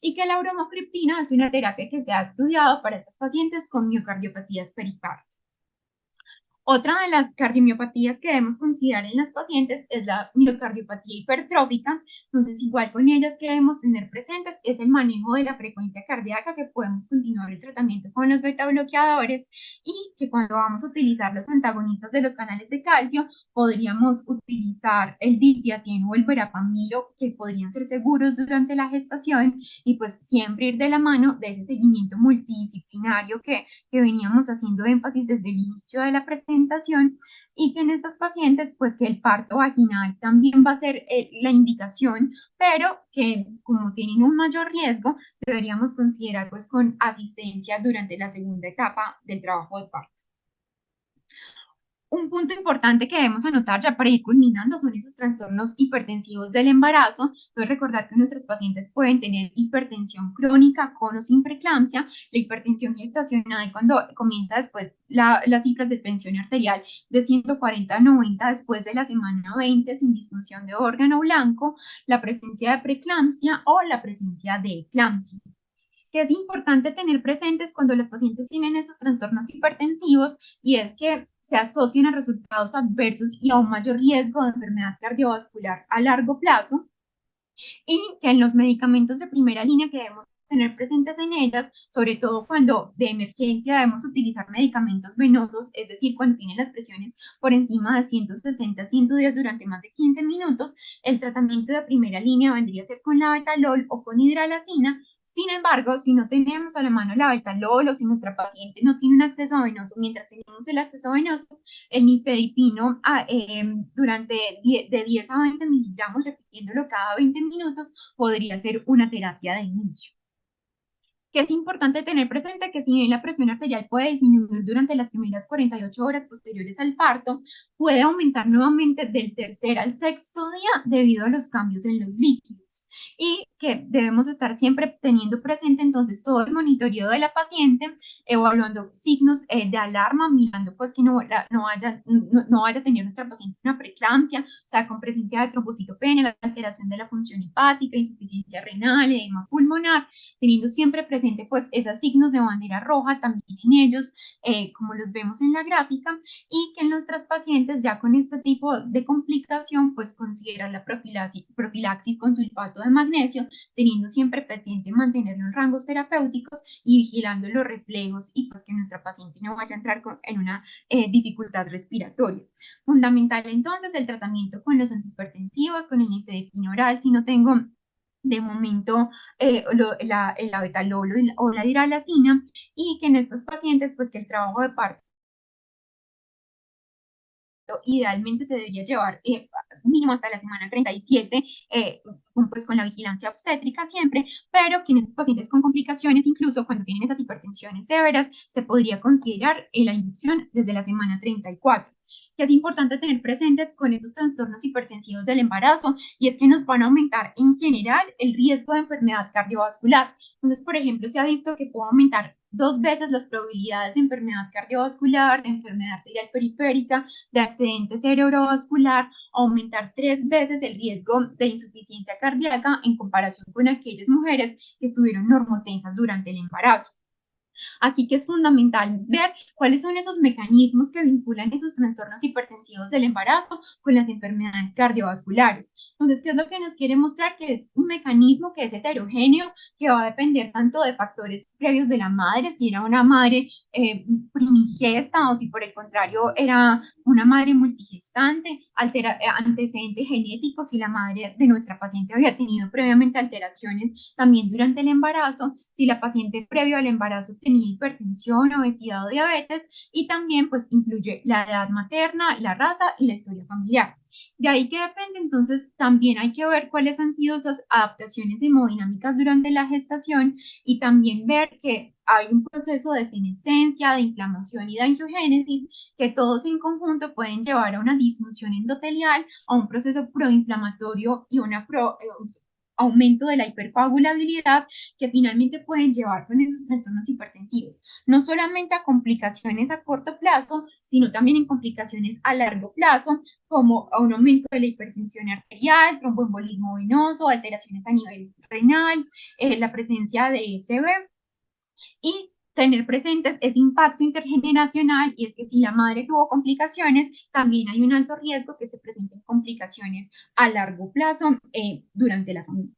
Y que la bromocriptina es una terapia que se ha estudiado para estas pacientes con miocardiopatías peripáricas. Otra de las cardiomiopatías que debemos considerar en las pacientes es la miocardiopatía hipertrófica. Entonces, igual con ellas que debemos tener presentes es el manejo de la frecuencia cardíaca, que podemos continuar el tratamiento con los beta bloqueadores, y que cuando vamos a utilizar los antagonistas de los canales de calcio, podríamos utilizar el diltiazem o el verapamilo, que podrían ser seguros durante la gestación, y pues siempre ir de la mano de ese seguimiento multidisciplinario que veníamos haciendo énfasis desde el inicio de la presentación, y que en estas pacientes, pues que el parto vaginal también va a ser la indicación, pero que como tienen un mayor riesgo, deberíamos considerar pues con asistencia durante la segunda etapa del trabajo de parto. Un punto importante que debemos anotar ya para ir culminando son esos trastornos hipertensivos del embarazo. Entonces, recordar que nuestros pacientes pueden tener hipertensión crónica con o sin preeclampsia, la hipertensión gestacional cuando comienza después las cifras de tensión arterial de 140 a 90 después de la semana 20 sin disfunción de órgano blanco, la presencia de preeclampsia o la presencia de eclampsia. Que es importante tener presentes cuando los pacientes tienen esos trastornos hipertensivos, y es que se asocian a resultados adversos y a un mayor riesgo de enfermedad cardiovascular a largo plazo, y que en los medicamentos de primera línea que debemos tener presentes en ellas, sobre todo cuando de emergencia debemos utilizar medicamentos venosos, es decir, cuando tienen las presiones por encima de 160, 110 durante más de 15 minutos, el tratamiento de primera línea vendría a ser con la betalol o con hidralazina. Sin embargo, si no tenemos a la mano la betalol o si nuestra paciente no tiene un acceso venoso, mientras tenemos el acceso venoso, el nifedipino durante de 10 a 20 miligramos, repitiéndolo cada 20 minutos, podría ser una terapia de inicio. Que es importante tener presente que si bien la presión arterial puede disminuir durante las primeras 48 horas posteriores al parto, puede aumentar nuevamente del tercer al sexto día debido a los cambios en los líquidos. Y que debemos estar siempre teniendo presente entonces todo el monitoreo de la paciente, evaluando signos de alarma, mirando pues que no vaya a tener nuestra paciente una preeclampsia, o sea, con presencia de trombocitopenia, la alteración de la función hepática, insuficiencia renal, edema pulmonar, teniendo siempre presente pues esos signos de bandera roja también en ellos, como los vemos en la gráfica, y que en nuestras pacientes ya con este tipo de complicación pues consideran la profilaxis con sulfato de magnesio, teniendo siempre presente mantenerlo en rangos terapéuticos y vigilando los reflejos y pues que nuestra paciente no vaya a entrar en una dificultad respiratoria. Fundamental entonces el tratamiento con los antihipertensivos, con el nifedipino oral, si no tengo de momento la betalol o la hidralazina, y que en estos pacientes pues que el trabajo de parto idealmente se debería llevar mínimo hasta la semana 37, pues con la vigilancia obstétrica siempre, pero que en esos pacientes con complicaciones, incluso cuando tienen esas hipertensiones severas, se podría considerar la inducción desde la semana 34. Que es importante tener presentes con estos trastornos hipertensivos del embarazo, y es que nos van a aumentar en general el riesgo de enfermedad cardiovascular. Entonces, por ejemplo, se ha visto que puede aumentar 2 veces las probabilidades de enfermedad cardiovascular, de enfermedad arterial periférica, de accidente cerebrovascular, aumentar 3 veces el riesgo de insuficiencia cardíaca en comparación con aquellas mujeres que estuvieron normotensas durante el embarazo. Aquí que es fundamental ver cuáles son esos mecanismos que vinculan esos trastornos hipertensivos del embarazo con las enfermedades cardiovasculares. Entonces, ¿qué es lo que nos quiere mostrar? Que es un mecanismo que es heterogéneo, que va a depender tanto de factores previos de la madre, si era una madre primigesta o si por el contrario era una madre multigestante, antecedentes genéticos, si la madre de nuestra paciente había tenido previamente alteraciones también durante el embarazo, si la paciente previo al embarazo tenía hipertensión, obesidad o diabetes, y también pues incluye la edad materna, la raza y la historia familiar. De ahí que depende, entonces también hay que ver cuáles han sido esas adaptaciones hemodinámicas durante la gestación, y también ver que hay un proceso de senescencia, de inflamación y de angiogénesis, que todos en conjunto pueden llevar a una disfunción endotelial, a un proceso proinflamatorio y aumento de la hipercoagulabilidad, que finalmente pueden llevar con esos trastornos hipertensivos, no solamente a complicaciones a corto plazo, sino también en complicaciones a largo plazo, como a un aumento de la hipertensión arterial, tromboembolismo venoso, alteraciones a nivel renal, la presencia de SB, y tener presentes ese impacto intergeneracional, y es que si la madre tuvo complicaciones, también hay un alto riesgo que se presenten complicaciones a largo plazo durante la familia.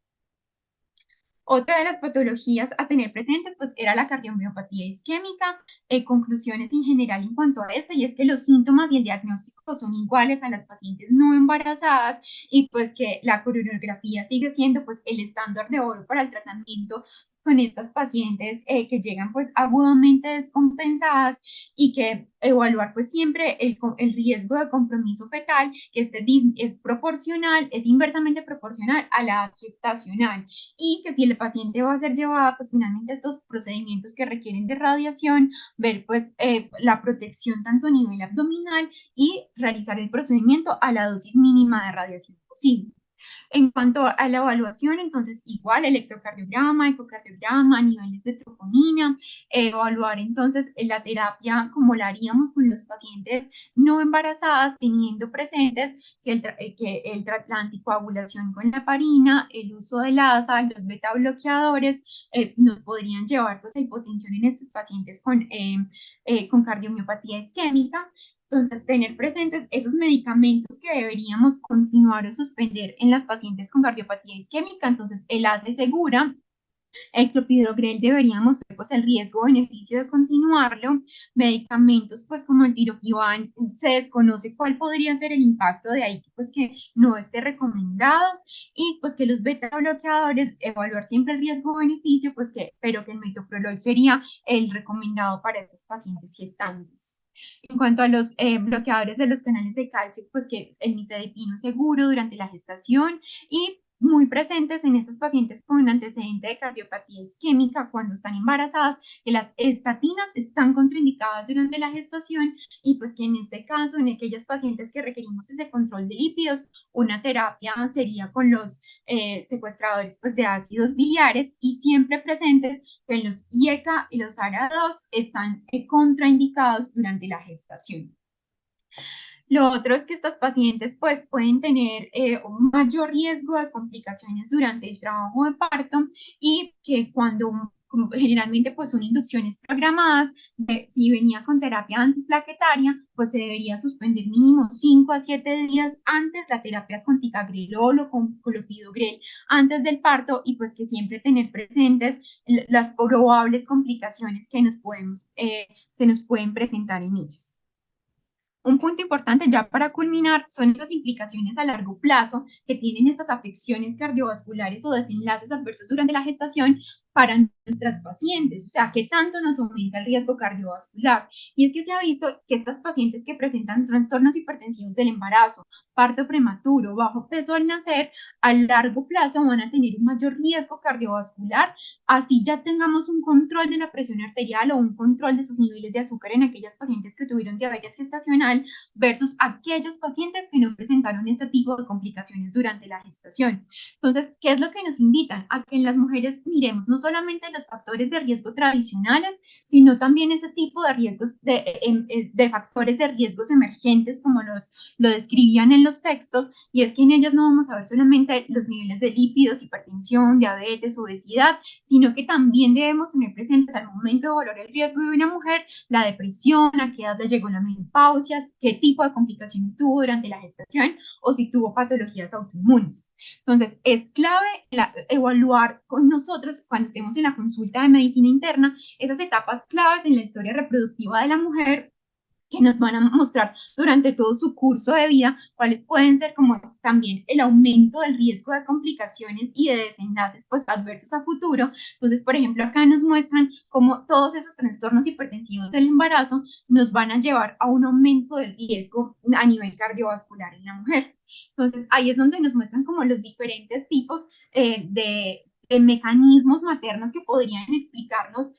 Otra de las patologías a tener presentes pues, era la cardiomiopatía isquémica. Conclusiones en general en cuanto a este, y es que los síntomas y el diagnóstico son iguales a las pacientes no embarazadas, y pues que la coronografía sigue siendo pues el estándar de oro para el tratamiento con estas pacientes que llegan pues agudamente descompensadas, y que evaluar pues siempre el riesgo de compromiso fetal, que este es proporcional, es inversamente proporcional a la edad gestacional, y que si el paciente va a ser llevada, pues finalmente estos procedimientos que requieren de radiación, ver pues la protección tanto a nivel abdominal y realizar el procedimiento a la dosis mínima de radiación posible. En cuanto a la evaluación, entonces igual electrocardiograma, ecocardiograma, niveles de troponina, evaluar entonces la terapia como la haríamos con los pacientes no embarazadas, teniendo presentes que la anticoagulación con la heparina, el uso del ASA, los beta bloqueadores nos podrían llevar pues, a hipotensión en estos pacientes con cardiomiopatía isquémica. Entonces, tener presentes esos medicamentos que deberíamos continuar o suspender en las pacientes con cardiopatía isquémica. Entonces, el ACE segura, El clopidogrel deberíamos ver pues el riesgo-beneficio de continuarlo. Medicamentos pues como el tirofiban, se desconoce cuál podría ser el impacto de ahí pues que no esté recomendado, y pues que los beta bloqueadores, evaluar siempre el riesgo-beneficio, pues que, pero que el metoprolol sería el recomendado para estos pacientes gestantes. En cuanto a los bloqueadores de los canales de calcio, pues que el nifedipino seguro durante la gestación, y muy presentes en estas pacientes con antecedente de cardiopatía isquémica cuando están embarazadas, que las estatinas están contraindicadas durante la gestación, y pues que en este caso, en aquellas pacientes que requerimos ese control de lípidos, una terapia sería con los secuestradores pues, de ácidos biliares, y siempre presentes que los IECA y los ARA2 están contraindicados durante la gestación. Lo otro es que estas pacientes pues pueden tener un mayor riesgo de complicaciones durante el trabajo de parto, y que cuando generalmente pues son inducciones programadas, si venía con terapia antiplaquetaria, pues se debería suspender mínimo 5 a 7 días antes la terapia con ticagrelol o con clopidogrel antes del parto, y pues que siempre tener presentes las probables complicaciones que se nos pueden presentar en ellas. Un punto importante ya para culminar son esas implicaciones a largo plazo que tienen estas afecciones cardiovasculares o desenlaces adversos durante la gestación para nuestras pacientes, o sea, qué tanto nos aumenta el riesgo cardiovascular. Y es que se ha visto que estas pacientes que presentan trastornos hipertensivos del embarazo, parto prematuro, bajo peso al nacer, a largo plazo van a tener un mayor riesgo cardiovascular, así ya tengamos un control de la presión arterial o un control de sus niveles de azúcar en aquellas pacientes que tuvieron diabetes gestacional versus aquellos pacientes que no presentaron este tipo de complicaciones durante la gestación. Entonces, ¿qué es lo que nos invitan? A que en las mujeres miremos no solamente los factores de riesgo tradicionales, sino también ese tipo de riesgos, de factores de riesgos emergentes, como lo describían en los textos, y es que en ellas no vamos a ver solamente los niveles de lípidos, hipertensión, diabetes, obesidad, sino que también debemos tener presentes al momento de valorar el riesgo de una mujer, la depresión, a qué edad le llegó la menopausia, qué tipo de complicaciones tuvo durante la gestación o si tuvo patologías autoinmunes. Entonces, es clave evaluar con nosotros cuando estemos en la consulta de medicina interna esas etapas claves en la historia reproductiva de la mujer, que nos van a mostrar durante todo su curso de vida cuáles pueden ser como también el aumento del riesgo de complicaciones y de desenlaces pues adversos a futuro. Entonces, por ejemplo, acá nos muestran cómo todos esos trastornos hipertensivos del embarazo nos van a llevar a un aumento del riesgo a nivel cardiovascular en la mujer. Entonces, ahí es donde nos muestran como los diferentes tipos de mecanismos maternos que podrían explicarnos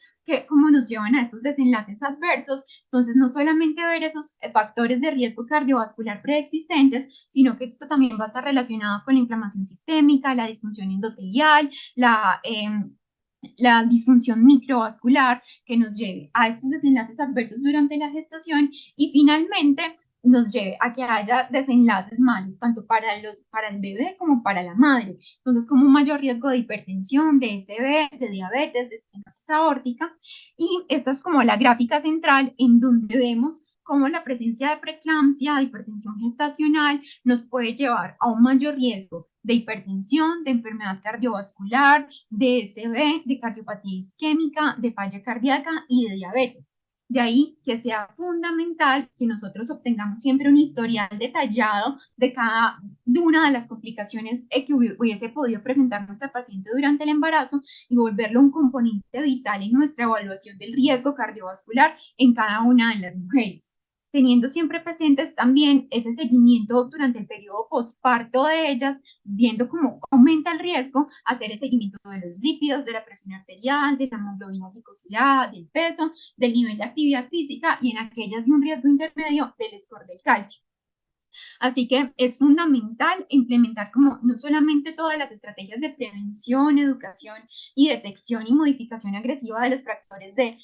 cómo nos llevan a estos desenlaces adversos. Entonces, no solamente ver esos factores de riesgo cardiovascular preexistentes, sino que esto también va a estar relacionado con la inflamación sistémica, la disfunción endotelial, la disfunción microvascular que nos lleve a estos desenlaces adversos durante la gestación, y finalmente nos lleve a que haya desenlaces malos tanto para el bebé como para la madre. Entonces, como un mayor riesgo de hipertensión, de SB, de diabetes, de estenosis aórtica. Y esta es como la gráfica central en donde vemos cómo la presencia de preeclampsia, de hipertensión gestacional, nos puede llevar a un mayor riesgo de hipertensión, de enfermedad cardiovascular, de SB, de cardiopatía isquémica, de falla cardíaca y de diabetes. De ahí que sea fundamental que nosotros obtengamos siempre un historial detallado de cada una de las complicaciones que hubiese podido presentar nuestra paciente durante el embarazo, y volverlo un componente vital en nuestra evaluación del riesgo cardiovascular en cada una de las mujeres, teniendo siempre presentes también ese seguimiento durante el periodo posparto de ellas, viendo cómo aumenta el riesgo, hacer el seguimiento de los lípidos, de la presión arterial, de la hemoglobina glicosilada, del peso, del nivel de actividad física, y en aquellas de un riesgo intermedio del score del calcio. Así que es fundamental implementar como no solamente todas las estrategias de prevención, educación y detección y modificación agresiva de los factores de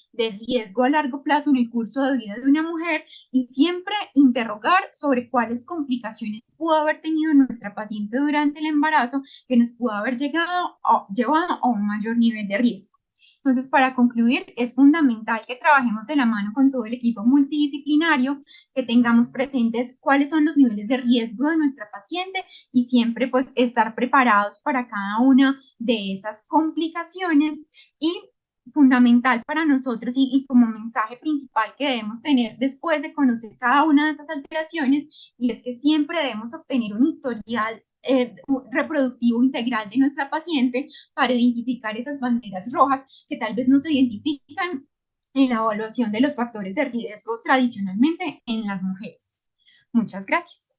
riesgo a largo plazo en el curso de vida de una mujer, y siempre interrogar sobre cuáles complicaciones pudo haber tenido nuestra paciente durante el embarazo que nos pudo haber llevado a un mayor nivel de riesgo. Entonces, para concluir, es fundamental que trabajemos de la mano con todo el equipo multidisciplinario, que tengamos presentes cuáles son los niveles de riesgo de nuestra paciente y siempre pues estar preparados para cada una de esas complicaciones. Y fundamental para nosotros y como mensaje principal que debemos tener después de conocer cada una de estas alteraciones, y es que siempre debemos obtener un historial reproductivo integral de nuestra paciente para identificar esas banderas rojas que tal vez no se identifican en la evaluación de los factores de riesgo tradicionalmente en las mujeres. Muchas gracias.